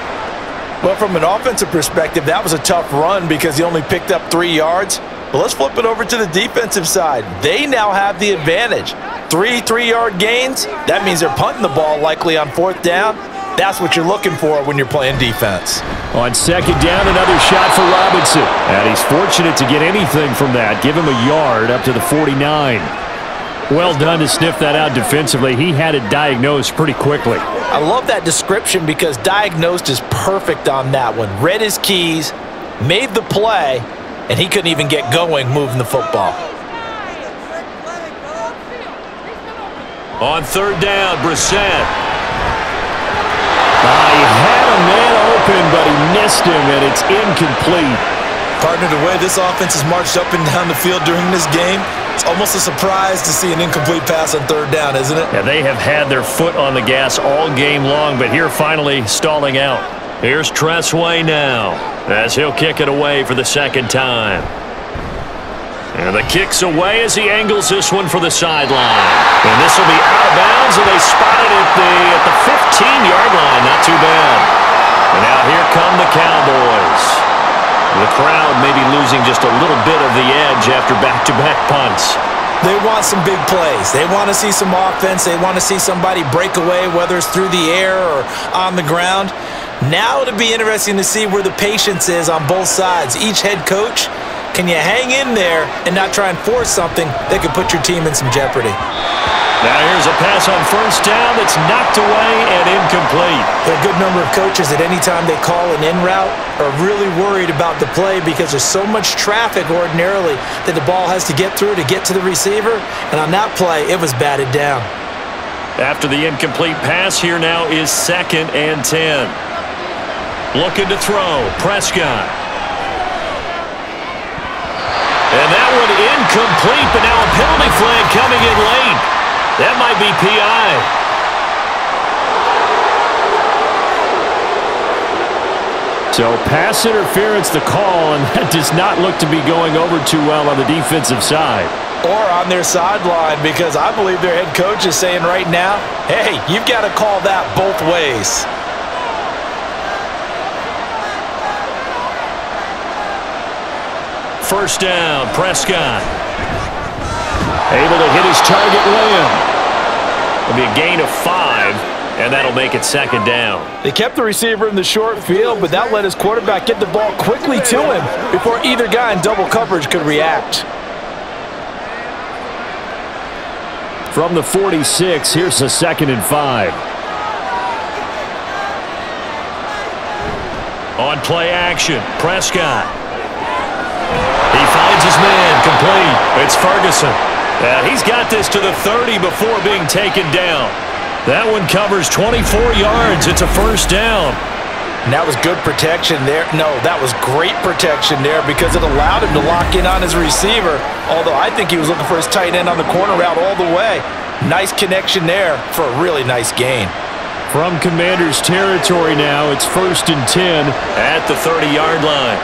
Well, from an offensive perspective, that was a tough run because he only picked up 3 yards. But let's flip it over to the defensive side. They now have the advantage. 3 3-yard gains. That means they're punting the ball likely on 4th down. That's what you're looking for when you're playing defense. On 2nd down, another shot for Robinson. And he's fortunate to get anything from that. Give him a yard up to the 49. Well done to sniff that out defensively. He had it diagnosed pretty quickly. I love that description because diagnosed is perfect on that one. Read his keys, made the play, and he couldn't even get going moving the football. On 3rd down, Brissett. He had a man open, but he missed him, and it's incomplete. Partner, the way this offense has marched up and down the field during this game, it's almost a surprise to see an incomplete pass on 3rd down, isn't it? Yeah, they have had their foot on the gas all game long, but here finally stalling out. Here's Tress Way now as he'll kick it away for the 2nd time. And the kick's away as he angles this one for the sideline. And this will be out of bounds, and they spot it at the 15-yard line. Not too bad. And now here come the Cowboys. The crowd may be losing just a little bit of the edge after back-to-back punts. They want some big plays. They want to see some offense. They want to see somebody break away, whether it's through the air or on the ground. Now it'll be interesting to see where the patience is on both sides. Each head coach, can you hang in there and not try and force something that could put your team in some jeopardy? Now here's a pass on 1st down that's knocked away and incomplete. A good number of coaches at any time they call an in route are really worried about the play because there's so much traffic ordinarily that the ball has to get through to get to the receiver. And on that play, it was batted down. After the incomplete pass, here now is 2nd and 10. Looking to throw, Prescott. And that one incomplete, but now a penalty flag coming in late. That might be PI. So pass interference the call, and that does not look to be going over too well on the defensive side. Or on their sideline, because I believe their head coach is saying right now, hey, you've got to call that both ways. First down, Prescott. Able to hit his target, Lamb. It'll be a gain of 5, and that'll make it 2nd down. They kept the receiver in the short field, but that let his quarterback get the ball quickly to him before either guy in double coverage could react. From the 46, here's the 2nd and 5. On play action, Prescott. He finds his man, complete. It's Ferguson. He's got this to the 30 before being taken down. That one covers 24 yards. It's a first down. And that was good protection there. No, that was great protection there because it allowed him to lock in on his receiver, although I think he was looking for his tight end on the corner route all the way. Nice connection there for a really nice gain. From Commanders territory now, it's 1st and 10 at the 30-yard line.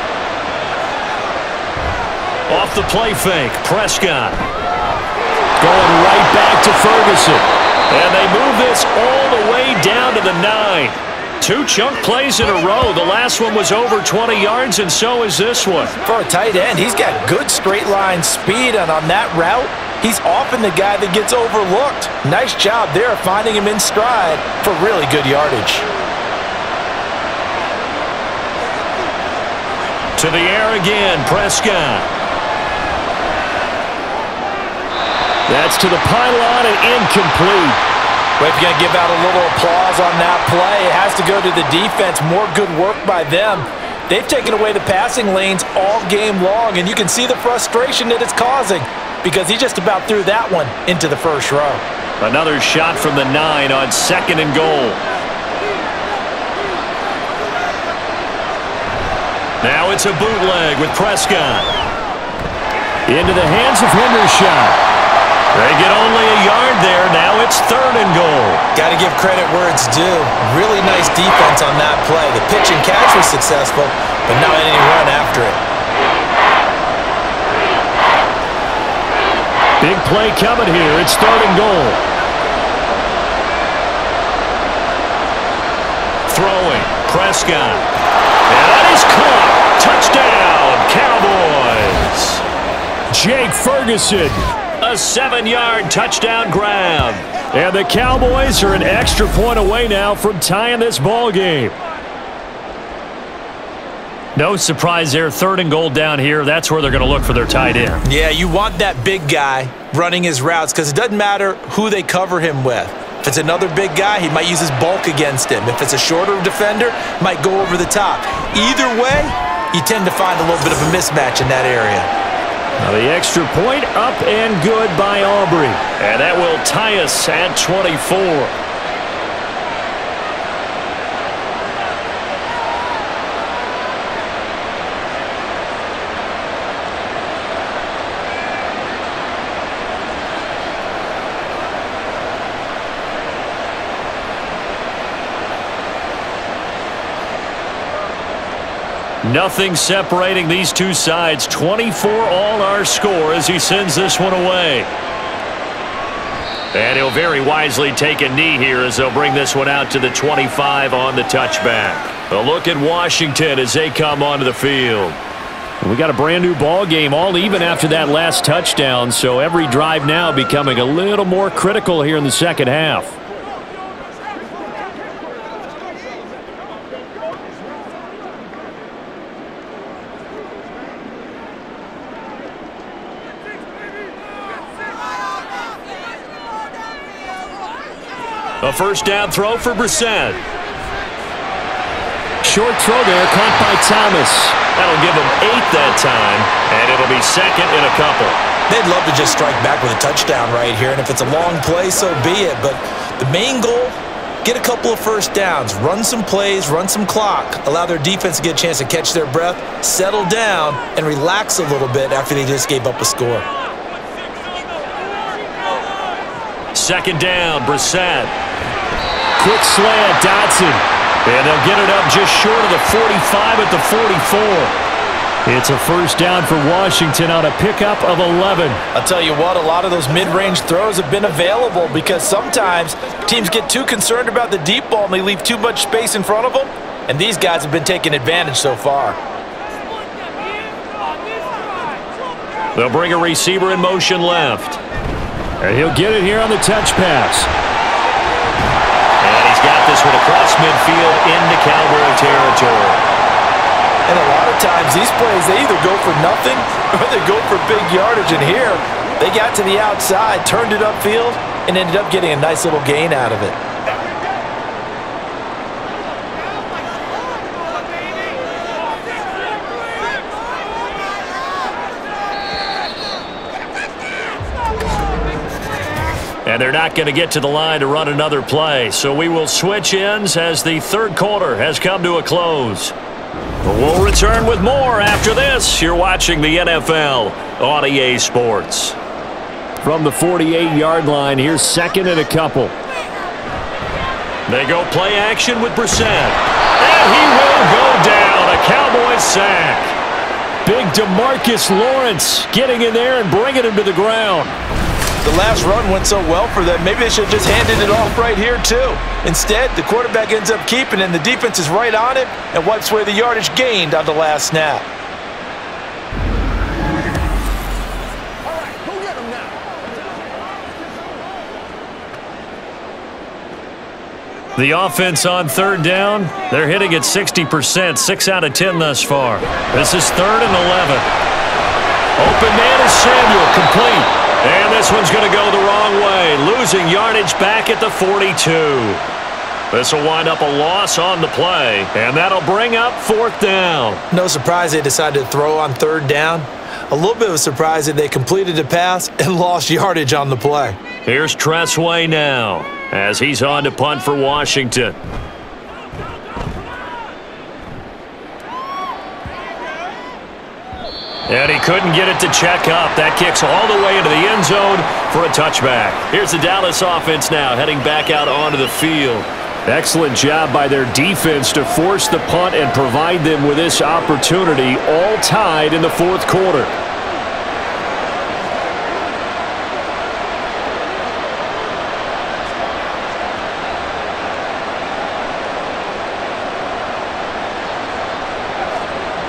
Off the play fake, Prescott. Going right back to Ferguson. And they move this all the way down to the 9. 2 chunk plays in a row. The last one was over 20 yards, and so is this one. For a tight end, he's got good straight line speed, and on that route, he's often the guy that gets overlooked. Nice job there finding him in stride for really good yardage. To the air again, Prescott. That's to the pylon and incomplete. But if you're going to give out a little applause on that play, it has to go to the defense. More good work by them. They've taken away the passing lanes all game long, and you can see the frustration that it's causing because he just about threw that one into the first row. Another shot from the 9 on 2nd and goal. Now it's a bootleg with Prescott. Into the hands of Hendershot. They get only a yard there. Now it's 3rd and goal. Got to give credit where it's due. Really nice defense on that play. The pitch and catch was successful, but not any run after it. Big play coming here. It's 3rd and goal. Throwing. Prescott. And that is caught. Touchdown, Cowboys. Jake Ferguson. A 7-yard touchdown grab. And the Cowboys are an extra point away now from tying this ball game. No surprise there. 3rd and goal down here. That's where they're going to look for their tight end. Yeah, you want that big guy running his routes because it doesn't matter who they cover him with. If it's another big guy, he might use his bulk against him. If it's a shorter defender, might go over the top. Either way, you tend to find a little bit of a mismatch in that area. Now the extra point up and good by Aubrey. And that will tie us at 24. Nothing separating these two sides. 24 all our score as he sends this one away. And he'll very wisely take a knee here as they'll bring this one out to the 25 on the touchback. A look at Washington as they come onto the field. We got a brand new ball game, all even after that last touchdown, so every drive now becoming a little more critical here in the second half. A first down throw for Brissett. Short throw there, caught by Thomas. That'll give him 8 that time, and it'll be 2nd and a couple. They'd love to just strike back with a touchdown right here, and if it's a long play, so be it. But the main goal, get a couple of first downs, run some plays, run some clock, allow their defense to get a chance to catch their breath, settle down, and relax a little bit after they just gave up a score. 2nd down, Brissett. Quick slant, Dotson. And they'll get it up just short of the 45 at the 44. It's a first down for Washington on a pickup of 11. I'll tell you what, a lot of those mid-range throws have been available because sometimes teams get too concerned about the deep ball and they leave too much space in front of them, and these guys have been taking advantage so far. They'll bring a receiver in motion left. And he'll get it here on the touch pass. And he's got this one across midfield into Cowboy territory. And a lot of times these plays, they either go for nothing or they go for big yardage. And here, they got to the outside, turned it upfield, and ended up getting a nice little gain out of it. And they're not going to get to the line to run another play. So we will switch ends as the third quarter has come to a close. We'll return with more after this. You're watching the NFL on EA Sports. From the 48-yard line, here's second and a couple. They go play action with Brissett. And he will go down. A Cowboys sack. Big DeMarcus Lawrence getting in there and bringing him to the ground. The last run went so well for them, maybe they should have just handed it off right here, too. Instead, the quarterback ends up keeping it, and the defense is right on it and wipes away the yardage gained on the last snap. All right, go get him now. The offense on third down, they're hitting at 60%, 6 out of 10 thus far. This is 3rd and 11. Open man is Samuel, complete. And this one's going to go the wrong way, losing yardage back at the 42. This will wind up a loss on the play, and that'll bring up 4th down. No surprise they decided to throw on 3rd down. A little bit of a surprise that they completed the pass and lost yardage on the play. Here's Tressway now, as he's on to punt for Washington. And he couldn't get it to check up. That kicks all the way into the end zone for a touchback. Here's the Dallas offense now heading back out onto the field. Excellent job by their defense to force the punt and provide them with this opportunity, all tied in the 4th quarter.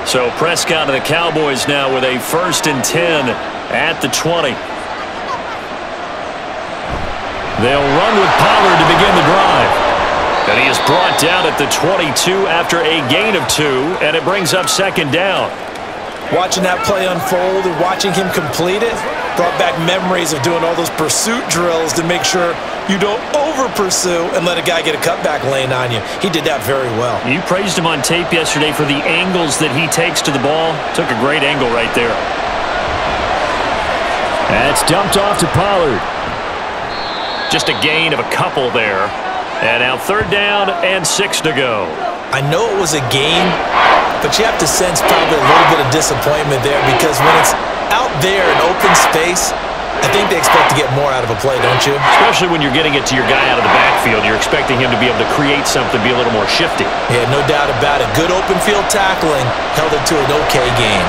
So Prescott and the Cowboys now with a 1st and 10 at the 20. They'll run with Pollard to begin the drive. And he is brought down at the 22 after a gain of 2, and it brings up 2nd down. Watching that play unfold and watching him complete it brought back memories of doing all those pursuit drills to make sure you don't over-pursue and let a guy get a cutback lane on you. He did that very well. You praised him on tape yesterday for the angles that he takes to the ball. Took a great angle right there. That's dumped off to Pollard. Just a gain of a couple there. And now 3rd down and 6 to go. I know it was a game, but you have to sense probably a little bit of disappointment there because when it's out there in open space, I think they expect to get more out of a play, don't you? Especially when you're getting it to your guy out of the backfield. You're expecting him to be able to create something, be a little more shifty. Yeah, no doubt about it. Good open field tackling held it to an okay gain.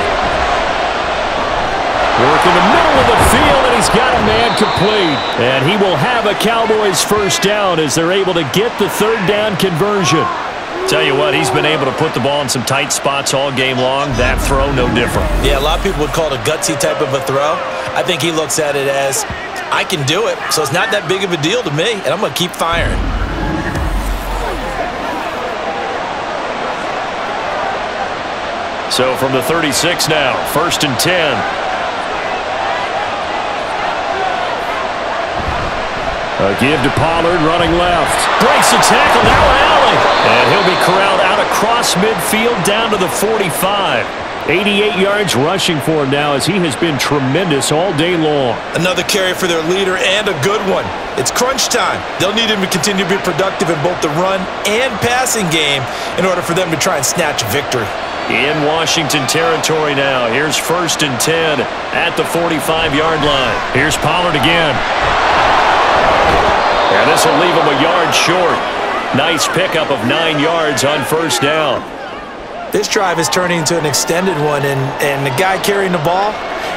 Work in the middle of the field, and he's got a man complete. And he will have a Cowboys 1st down as they're able to get the 3rd down conversion. Tell you what, he's been able to put the ball in some tight spots all game long. That throw, no different. Yeah, a lot of people would call it a gutsy type of a throw. I think he looks at it as, I can do it, so it's not that big of a deal to me, and I'm going to keep firing. So from the 36 now, 1st and 10. A give to Pollard, running left. Breaks the tackle, now Allen. And he'll be corralled out across midfield down to the 45. 88 yards rushing for him now as he has been tremendous all day long. Another carry for their leader and a good one. It's crunch time. They'll need him to continue to be productive in both the run and passing game in order for them to try and snatch a victory. In Washington territory now. Here's 1st and 10 at the 45-yard line. Here's Pollard again. And this will leave him a yard short. Nice pickup of 9 yards on 1st down. This drive is turning into an extended one, and the guy carrying the ball,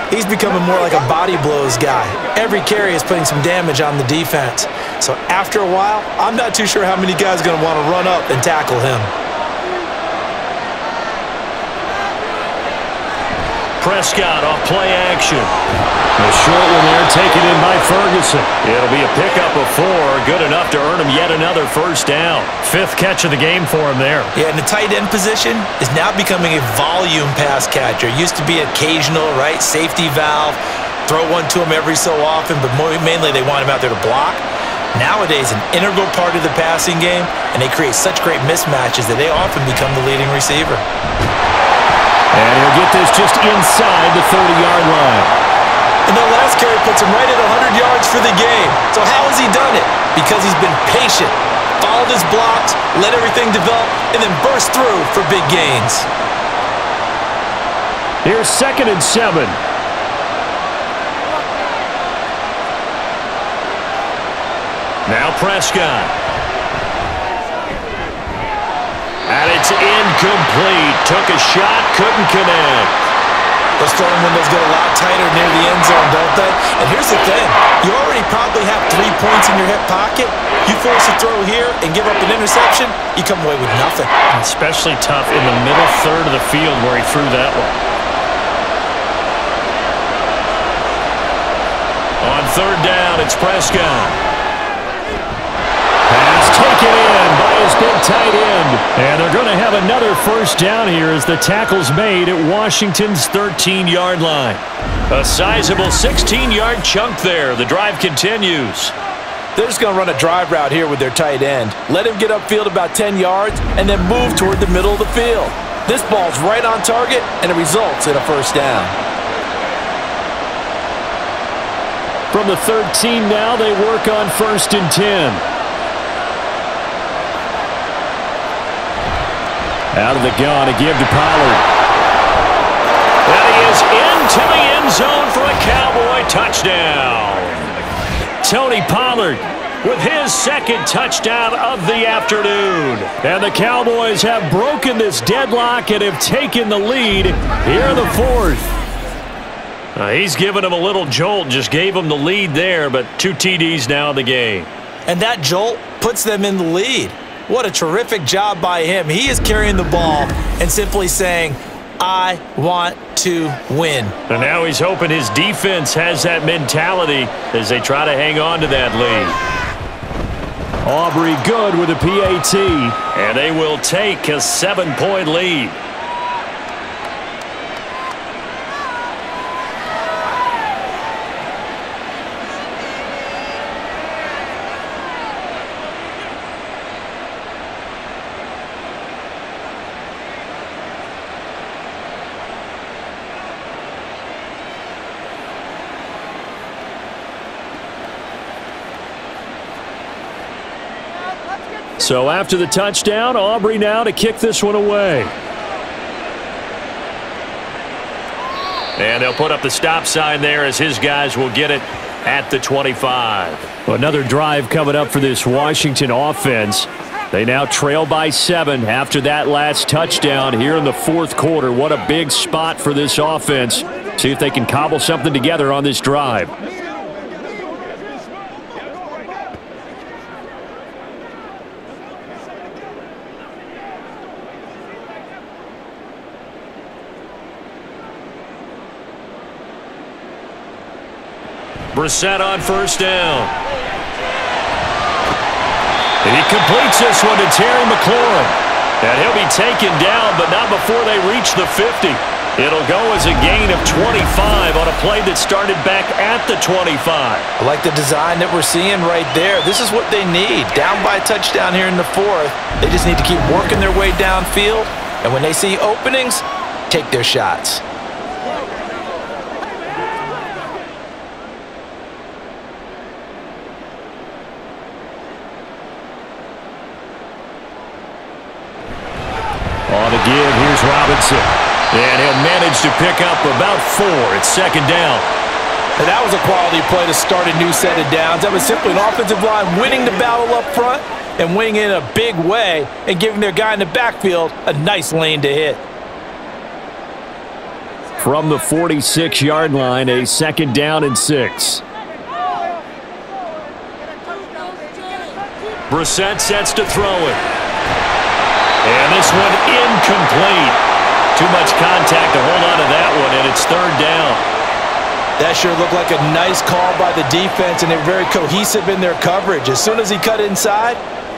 he's becoming more like a body blows guy. Every carry is putting some damage on the defense. So after a while, I'm not too sure how many guys are going to want to run up and tackle him. Prescott off play action. The short one there taken in by Ferguson. It'll be a pickup of 4, good enough to earn him yet another 1st down. 5th catch of the game for him there. Yeah, and the tight end position is now becoming a volume pass catcher. It used to be occasional, right? Safety valve, throw one to him every so often, but mainly they want him out there to block. Nowadays, an integral part of the passing game, and they create such great mismatches that they often become the leading receiver. And he'll get this just inside the 30-yard line. And that last carry puts him right at 100 yards for the game. So how has he done it? Because he's been patient, followed his blocks, let everything develop, and then burst through for big gains. Here's 2nd and 7. Now Prescott. And it's incomplete. Took a shot, couldn't connect. Those throwing windows get a lot tighter near the end zone, don't they? And here's the thing. You already probably have 3 points in your hip pocket. You force a throw here and give up an interception, you come away with nothing. Especially tough in the middle third of the field where he threw that one. On 3rd down, it's Prescott. Pass taken in by his big tight end. And they're going to have another 1st down here as the tackle's made at Washington's 13-yard line. A sizable 16-yard chunk there. The drive continues. They're just going to run a drive route here with their tight end. Let him get upfield about 10 yards and then move toward the middle of the field. This ball's right on target, and it results in a 1st down. From the 13 now, they work on 1st and 10. Out of the gun to give to Pollard. And he is into the end zone for a Cowboy touchdown. Tony Pollard with his 2nd touchdown of the afternoon. And the Cowboys have broken this deadlock and have taken the lead here in the 4th. He's given him a little jolt, just gave him the lead there, but 2 TDs now in the game. And that jolt puts them in the lead. What a terrific job by him. He is carrying the ball and simply saying, I want to win. And now he's hoping his defense has that mentality as they try to hang on to that lead. Aubrey good with a PAT. And they will take a 7-point lead. So after the touchdown, Aubrey now to kick this one away. And they'll put up the stop sign there as his guys will get it at the 25. Another drive coming up for this Washington offense. They now trail by 7 after that last touchdown here in the 4th quarter. What a big spot for this offense. See if they can cobble something together on this drive. Brissett on 1st down. And he completes this one to Terry McLaurin. And he'll be taken down, but not before they reach the 50. It'll go as a gain of 25 on a play that started back at the 25. I like the design that we're seeing right there. This is what they need. Down by a touchdown here in the 4th. They just need to keep working their way downfield. And when they see openings, take their shots. On the give, here's Robinson. And he'll manage to pick up about 4. It's 2nd down. And that was a quality play to start a new set of downs. That was simply an offensive line winning the battle up front and winning in a big way and giving their guy in the backfield a nice lane to hit. From the 46-yard line, a 2nd down and 6. Brissett sets to throw it. And this one incomplete. Too much contact to hold on to that one, and it's 3rd down. That sure looked like a nice call by the defense, and they're very cohesive in their coverage. As soon as he cut inside,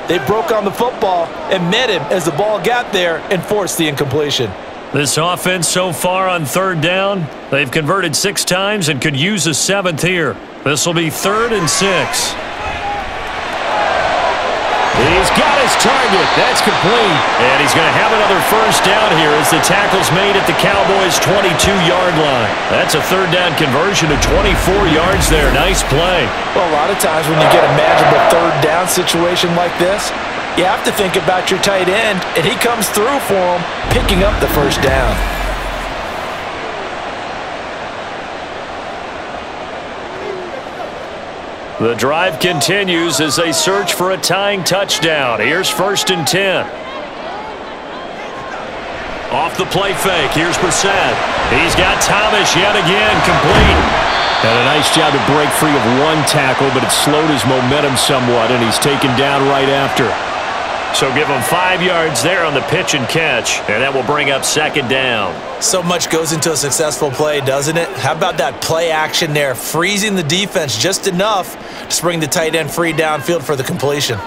they broke on the football and met him as the ball got there and forced the incompletion. This offense so far on 3rd down, they've converted 6 times and could use a 7th here. This will be 3rd and 6. He's got his target. That's complete. And he's going to have another first down here as the tackle's made at the Cowboys' 22-yard line. That's a third down conversion of 24 yards there. Nice play. Well, a lot of times when you get a magical third down situation like this, you have to think about your tight end, and he comes through for him, picking up the first down. The drive continues as they search for a tying touchdown. Here's 1st and 10. Off the play fake, here's Brissett. He's got Thomas yet again, complete. And a nice job to break free of one tackle, but it slowed his momentum somewhat, and he's taken down right after. So give him 5 yards there on the pitch and catch, and that will bring up 2nd down. So much goes into a successful play, doesn't it? How about that play action there, freezing the defense just enough to spring the tight end free downfield for the completion.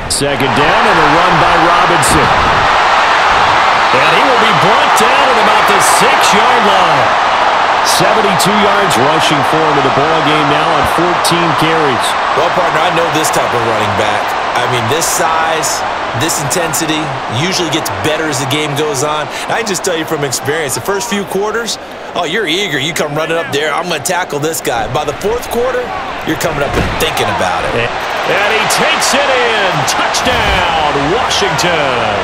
2nd down and a run by Robinson. And he will be brought down at about the 6-yard line. 72 yards rushing for him in the ball game now on 14 carries. Well, partner, I know this type of running back. I mean, this size, this intensity usually gets better as the game goes on. And I can just tell you from experience, the first few quarters, oh, you're eager. You come running up there, I'm going to tackle this guy. By the 4th quarter, you're coming up and thinking about it. And he takes it in. Touchdown, Washington.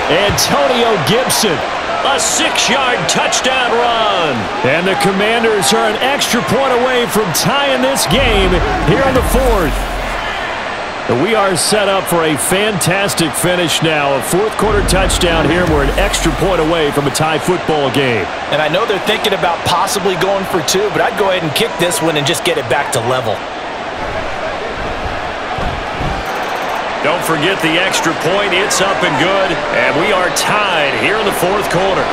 Antonio Gibson. A 6-yard touchdown run. And the Commanders are an extra point away from tying this game here in the 4th. We are set up for a fantastic finish now. A 4th quarter touchdown here. We're an extra point away from a tie football game. And I know they're thinking about possibly going for 2, but I'd go ahead and kick this one and just get it back to level. Don't forget the extra point. It's up and good. And we are tied here in the 4th quarter.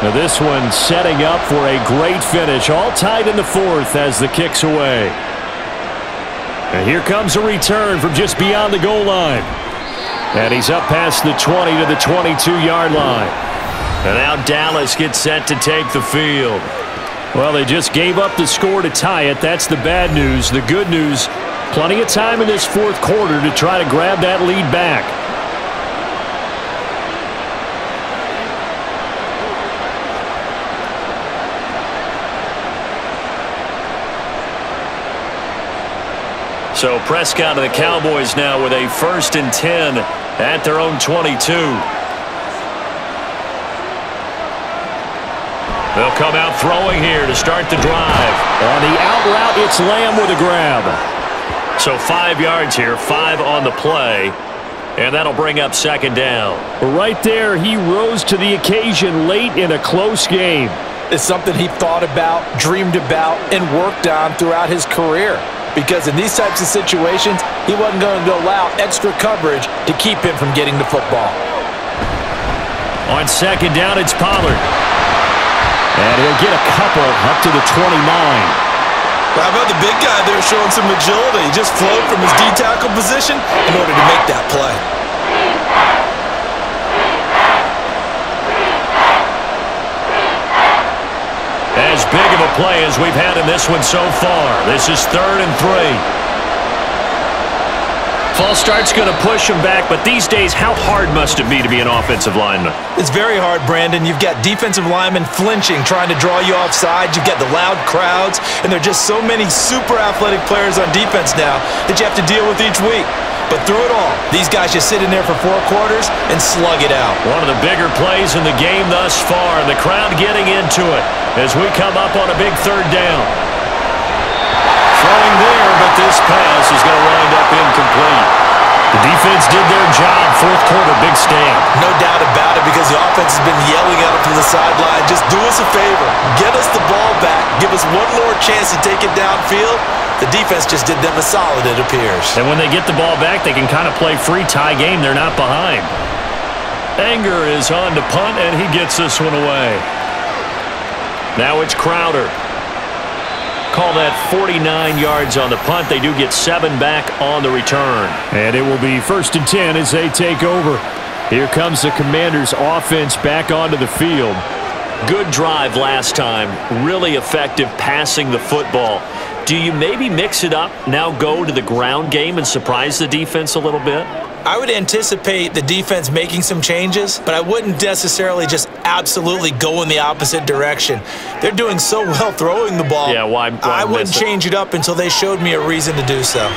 Now this one setting up for a great finish. All tied in the 4th as the kick's away. And here comes a return from just beyond the goal line. And he's up past the 20 to the 22-yard line. And now Dallas gets set to take the field. Well, they just gave up the score to tie it. That's the bad news. The good news, plenty of time in this 4th quarter to try to grab that lead back. So Prescott of the Cowboys now with a 1st and 10 at their own 22. They'll come out throwing here to start the drive. On the out route, it's Lamb with a grab. So 5 yards here, 5 on the play. And that'll bring up 2nd down. Right there, he rose to the occasion late in a close game. It's something he thought about, dreamed about, and worked on throughout his career. Because in these types of situations, he wasn't going to allow extra coverage to keep him from getting the football. On 2nd down, it's Pollard. And he'll get a couple up to the 29. How about the big guy there showing some agility? He just flowed from his D-tackle position in order to make that play. As big of a play as we've had in this one so far. This is 3rd and 3. False start's going to push him back, but these days, how hard must it be to be an offensive lineman? It's very hard, Brandon. You've got defensive linemen flinching, trying to draw you offside. You've got the loud crowds, and there are just so many super athletic players on defense now that you have to deal with each week. But through it all, these guys just sit in there for 4 quarters and slug it out. One of the bigger plays in the game thus far, and the crowd getting into it as we come up on a big 3rd down. Throwing there, but this pass is going to wind up incomplete. The defense did their job. 4th quarter, big stand. No doubt about it, because the offense has been yelling at them from the sideline. Just do us a favor. Get us the ball back. Give us one more chance to take it downfield. The defense just did them a solid, it appears. And when they get the ball back, they can kind of play free tie game. They're not behind. Anger is on to punt, and he gets this one away. Now it's Crowder. Call that 49 yards on the punt. They do get 7 back on the return. And it will be 1st and 10 as they take over. Here comes the Commanders' offense back onto the field. Good drive last time. Really effective passing the football. Do you maybe mix it up, now go to the ground game and surprise the defense a little bit? I would anticipate the defense making some changes, but I wouldn't necessarily just absolutely go in the opposite direction. They're doing so well throwing the ball. Yeah, why I wouldn't change it up until they showed me a reason to do so. Now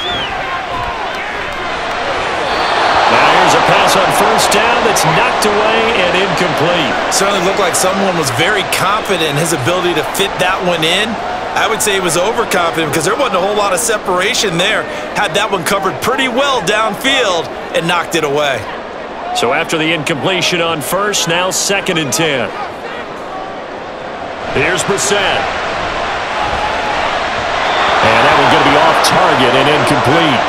here's a pass on 1st down that's knocked away and incomplete. Certainly looked like someone was very confident in his ability to fit that one in. I would say he was overconfident because there wasn't a whole lot of separation there. Had that one covered pretty well downfield and knocked it away. So after the incompletion on 1st, now 2nd and 10. Here's Brissett. And that one's going to be off target and incomplete.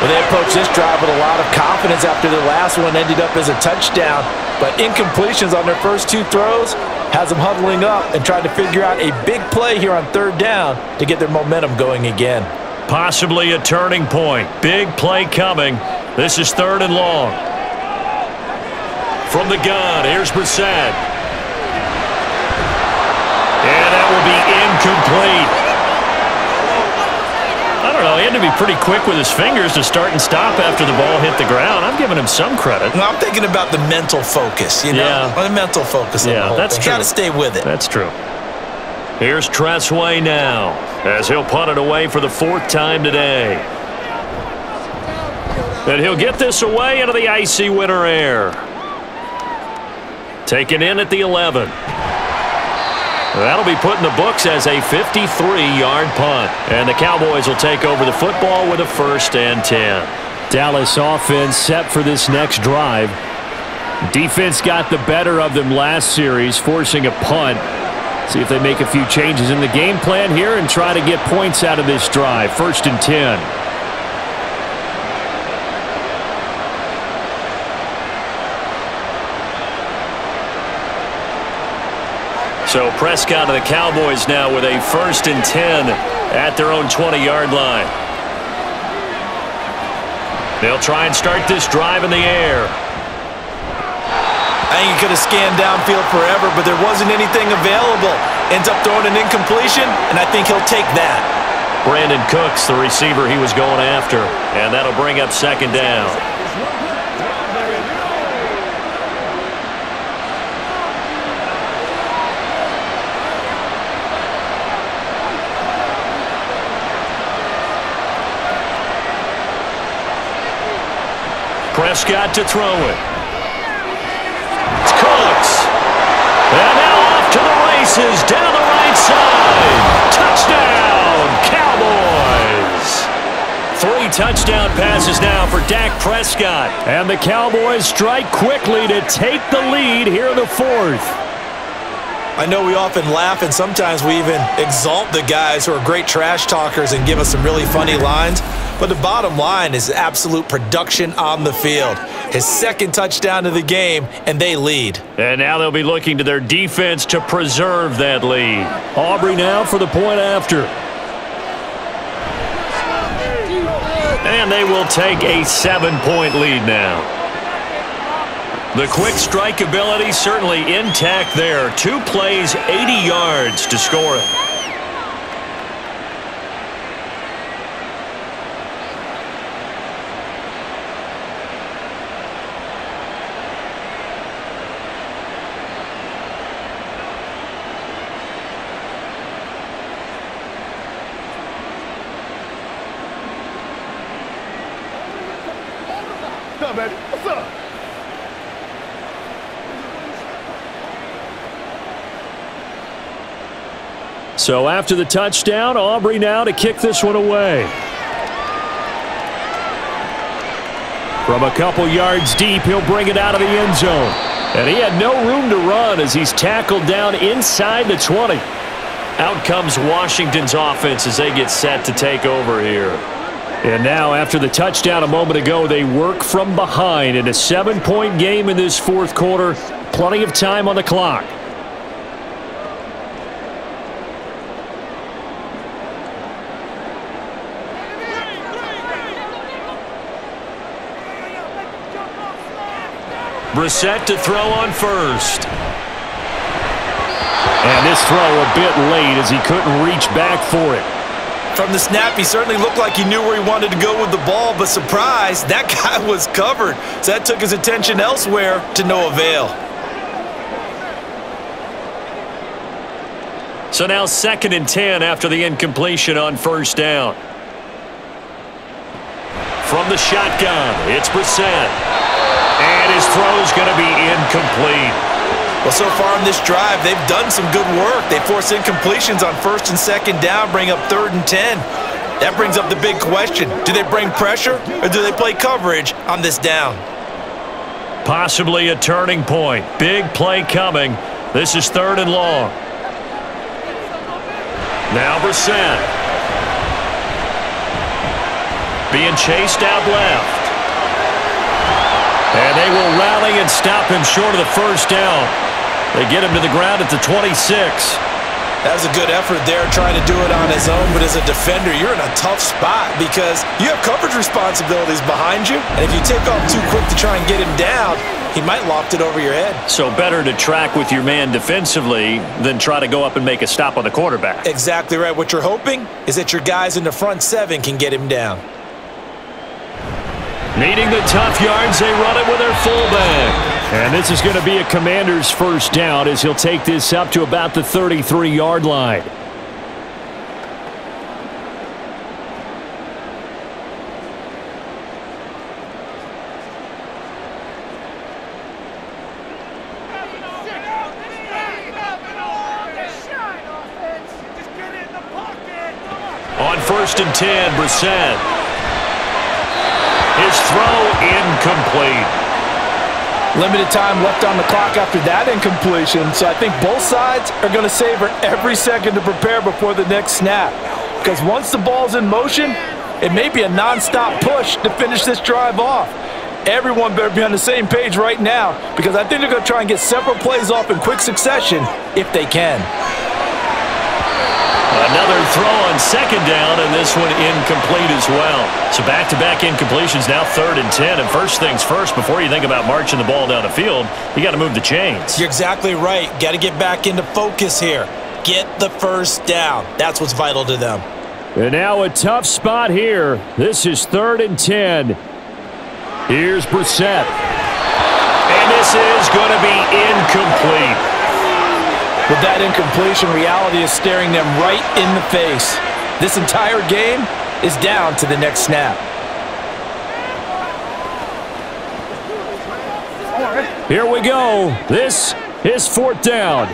Well, they approached this drive with a lot of confidence after the last one ended up as a touchdown. But incompletions on their first 2 throws has them huddling up and trying to figure out a big play here on 3rd down to get their momentum going again. Possibly a turning point. Big play coming. This is 3rd and long. From the gun, here's Brissett. And that will be incomplete. I don't know, he had to be pretty quick with his fingers to start and stop after the ball hit the ground. I'm giving him some credit. Well, I'm thinking about the mental focus, you know? Yeah. The mental focus on the whole that's thing. true. Got to stay with it. That's true. Here's Tressway now, as he'll punt it away for the 4th time today. And he'll get this away into the icy winter air. Taken in at the 11. That'll be put in the books as a 53-yard punt. And the Cowboys will take over the football with a 1st and 10. Dallas offense set for this next drive. Defense got the better of them last series, forcing a punt. See if they make a few changes in the game plan here and try to get points out of this drive. 1st and 10. So Prescott of the Cowboys now with a 1st and 10 at their own 20-yard line. They'll try and start this drive in the air. I think he could have scanned downfield forever, but there wasn't anything available. Ends up throwing an incompletion, and I think he'll take that. Brandon Cooks, the receiver he was going after, and that'll bring up 2nd down. Prescott to throw it. It's Cooks. And now off to the races down the right side. Touchdown, Cowboys. 3 touchdown passes now for Dak Prescott. And the Cowboys strike quickly to take the lead here in the 4th. I know we often laugh and sometimes we even exalt the guys who are great trash talkers and give us some really funny lines. But the bottom line is absolute production on the field. His 2nd touchdown of the game, and they lead. And now they'll be looking to their defense to preserve that lead. Aubrey now for the point after. And they will take a 7-point lead now. The quick strike ability certainly intact there. 2 plays, 80 yards to score it. What's up, baby? What's up? So after the touchdown, Aubrey now to kick this one away. From a couple yards deep, he'll bring it out of the end zone. And he had no room to run as he's tackled down inside the 20. Out comes Washington's offense as they get set to take over here. And now, after the touchdown a moment ago, they work from behind in a 7-point game in this fourth quarter. Plenty of time on the clock. Brissett to throw on first. And this throw a bit late as he couldn't reach back for it. From the snap, he certainly looked like he knew where he wanted to go with the ball, but surprise, that guy was covered. So that took his attention elsewhere to no avail. So now 2nd and 10 after the incompletion on first down. From the shotgun, it's Brissett. And his throw's going to be incomplete. Well, so far in this drive, they've done some good work. They force incompletions on 1st and 2nd down, bring up 3rd and 10. That brings up the big question. Do they bring pressure or do they play coverage on this down? Possibly a turning point. Big play coming. This is 3rd and long. Now Brissett. Being chased out left. And they will rally and stop him short of the first down. They get him to the ground at the 26. That was a good effort there trying to do it on his own, but as a defender, you're in a tough spot because you have coverage responsibilities behind you, and if you take off too quick to try and get him down, he might loft it over your head. So better to track with your man defensively than try to go up and make a stop on the quarterback. Exactly right. What you're hoping is that your guys in the front 7 can get him down. Needing the tough yards, they run it with their fullback. And this is going to be a Commander's first down as he'll take this up to about the 33-yard line. On 1st and 10, Brissett. His throw incomplete. Limited time left on the clock after that incompletion, so I think both sides are going to savor every second to prepare before the next snap. Because once the ball's in motion, it may be a non-stop push to finish this drive off. Everyone better be on the same page right now because I think they're going to try and get several plays off in quick succession if they can. Another throw on 2nd down, and this one incomplete as well. So back-to-back incompletions, now 3rd and 10. And first things first, before you think about marching the ball down the field, you got to move the chains. You're exactly right. Got to get back into focus here. Get the first down. That's what's vital to them. And now a tough spot here. This is 3rd and 10. Here's Brissett. And this is going to be incomplete. With that incompletion, reality is staring them right in the face. This entire game is down to the next snap. Here we go. This is 4th down.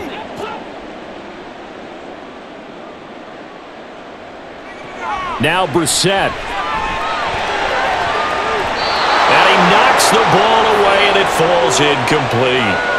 Now Brissett. And he knocks the ball away, and it falls incomplete.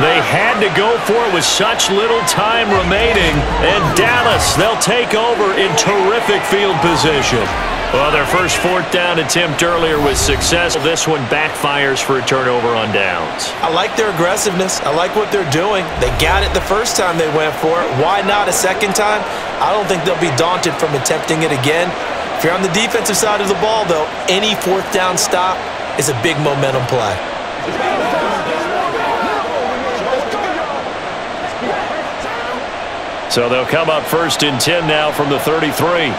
They had to go for it with such little time remaining. And Dallas, they'll take over in terrific field position. Well, their first 4th down attempt earlier was successful. This one backfires for a turnover on downs. I like their aggressiveness. I like what they're doing. They got it the first time they went for it. Why not a second time? I don't think they'll be daunted from attempting it again. If you're on the defensive side of the ball, though, any 4th down stop is a big momentum play. So they'll come up 1st and 10 now from the 33.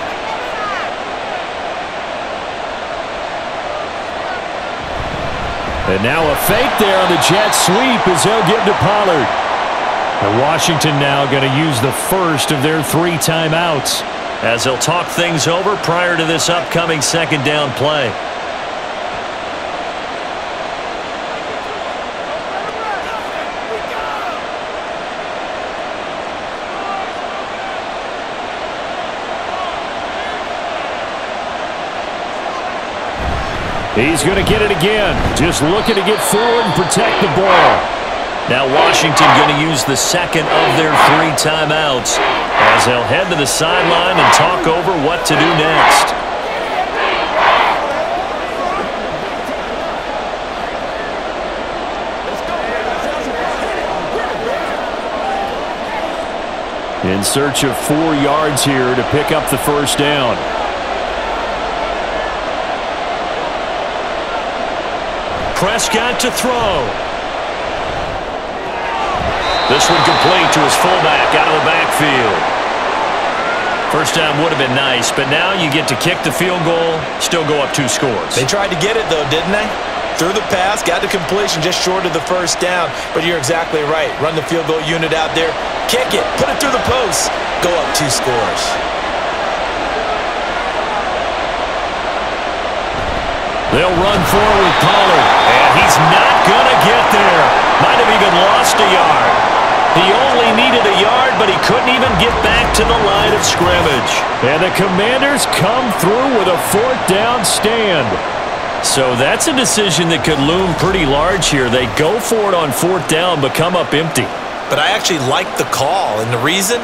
And now a fake there on the jet sweep as they'll give to Pollard. And Washington now going to use the first of their 3 timeouts as they'll talk things over prior to this upcoming 2nd down play. He's going to get it again. Just looking to get forward and protect the ball. Now Washington going to use the 2nd of their 3 timeouts as they'll head to the sideline and talk over what to do next. in search of 4 yards here to pick up the first down. Prescott to throw. This one complete to his fullback out of the backfield. First down would have been nice, but now you get to kick the field goal, still go up 2 scores. They tried to get it, though, didn't they? Threw the pass, got the completion just short of the first down. But you're exactly right. Run the field goal unit out there, kick it, put it through the post, go up 2 scores. They'll run forward with Pollard, and he's not going to get there. Might have even lost a yard. He only needed a yard, but he couldn't even get back to the line of scrimmage. And the Commanders come through with a 4th down stand. So that's a decision that could loom pretty large here. They go for it on 4th down, but come up empty. But I actually like the call, and the reason?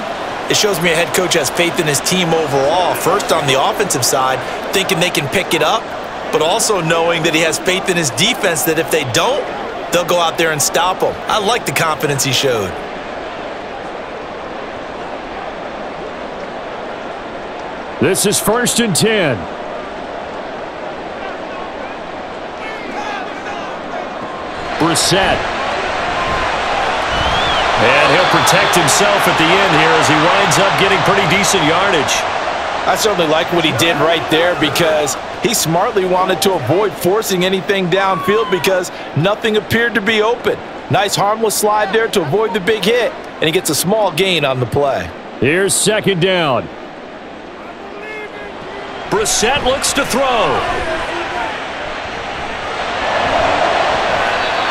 It shows me a head coach has faith in his team overall. First, on the offensive side, thinking they can pick it up, but also knowing that he has faith in his defense that if they don't, they'll go out there and stop them. I like the confidence he showed. This is 1st and 10. Brissett. And he'll protect himself at the end here as he winds up getting pretty decent yardage. I certainly like what he did right there because he smartly wanted to avoid forcing anything downfield because nothing appeared to be open. Nice harmless slide there to avoid the big hit, and he gets a small gain on the play. Here's 2nd down. Brissett looks to throw.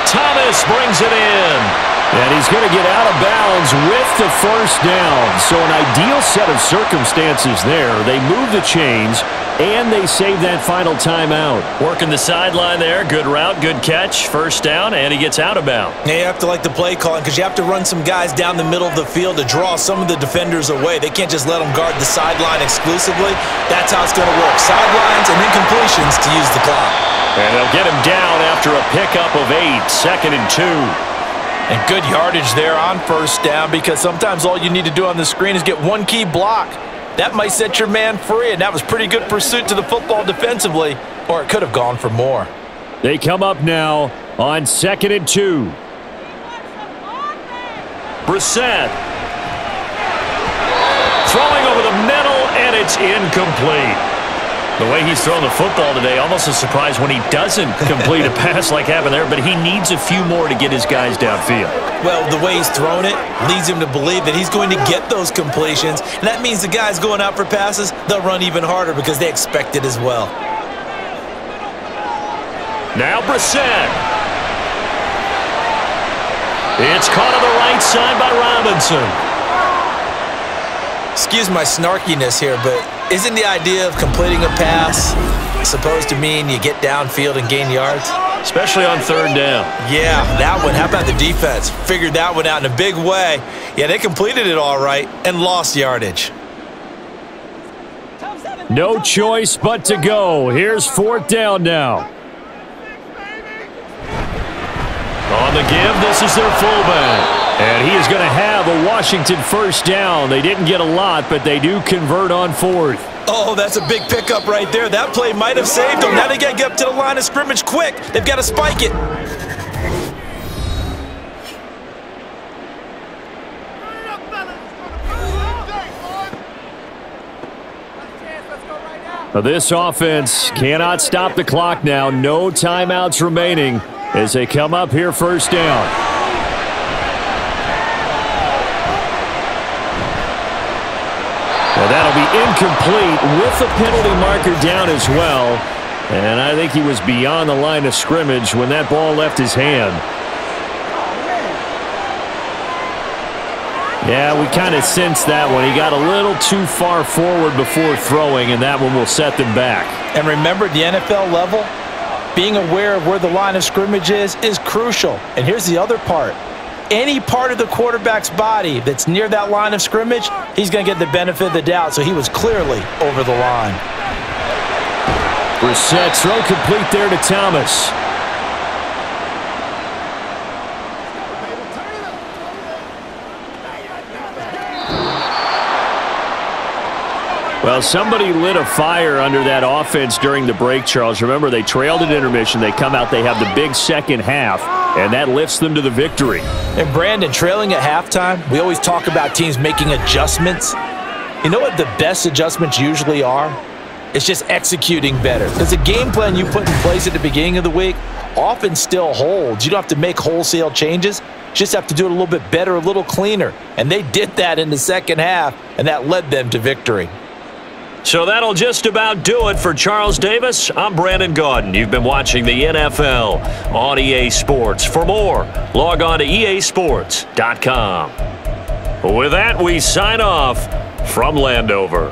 Thomas brings it in. And he's going to get out of bounds with the first down. So an ideal set of circumstances there. They move the chains, and they save that final timeout. Working the sideline there. Good route, good catch. First down, and he gets out of bounds. Yeah, you have to like the play calling because you have to run some guys down the middle of the field to draw some of the defenders away. They can't just let them guard the sideline exclusively. That's how it's going to work. Sidelines and then completions to use the clock. And they'll get him down after a pickup of 8. 2nd and 2. And good yardage there on first down because sometimes all you need to do on the screen is get one key block. That might set your man free, and that was pretty good pursuit to the football defensively, or it could have gone for more. They come up now on 2nd and 2. Brissett. Throwing over the middle, and it's incomplete. The way he's thrown the football today, almost a surprise when he doesn't complete a pass like happened there, but he needs a few more to get his guys downfield. Well, the way he's thrown it leads him to believe that he's going to get those completions, and that means the guys going out for passes, they'll run even harder because they expect it as well. Now Brissett. It's caught on the right side by Robinson. Excuse my snarkiness here, but isn't the idea of completing a pass supposed to mean you get downfield and gain yards? Especially on 3rd down. Yeah, that one. How about the defense? Figured that one out in a big way. Yeah, they completed it all right and lost yardage. No choice but to go. Here's 4th down now. On the give, this is their fullback. And he is going to have a Washington first down. They didn't get a lot, but they do convert on 4th. Oh, that's a big pickup right there. That play might have saved them. Now they got to get up to the line of scrimmage quick. They've got to spike it. Now this offense cannot stop the clock now. No timeouts remaining as they come up here first down. Well, that'll be incomplete with the penalty marker down as well. And I think he was beyond the line of scrimmage when that ball left his hand. Yeah, we kind of sensed that one. He got a little too far forward before throwing, and that one will set them back. And remember, the NFL level, being aware of where the line of scrimmage is crucial. And here's the other part. Any part of the quarterback's body that's near that line of scrimmage, he's going to get the benefit of the doubt, so he was clearly over the line. Brissett throw complete there to Thomas. Well, somebody lit a fire under that offense during the break, Charles. Remember, they trailed at intermission. They come out, they have the big second half, and that lifts them to the victory. And Brandon, trailing at halftime, we always talk about teams making adjustments. You know what the best adjustments usually are? It's just executing better. Because the game plan you put in place at the beginning of the week often still holds. You don't have to make wholesale changes. You just have to do it a little bit better, a little cleaner. And they did that in the second half, and that led them to victory. So that'll just about do it for Charles Davis. I'm Brandon Gaudin. You've been watching the NFL on EA Sports. For more, log on to easports.com. With that, we sign off from Landover.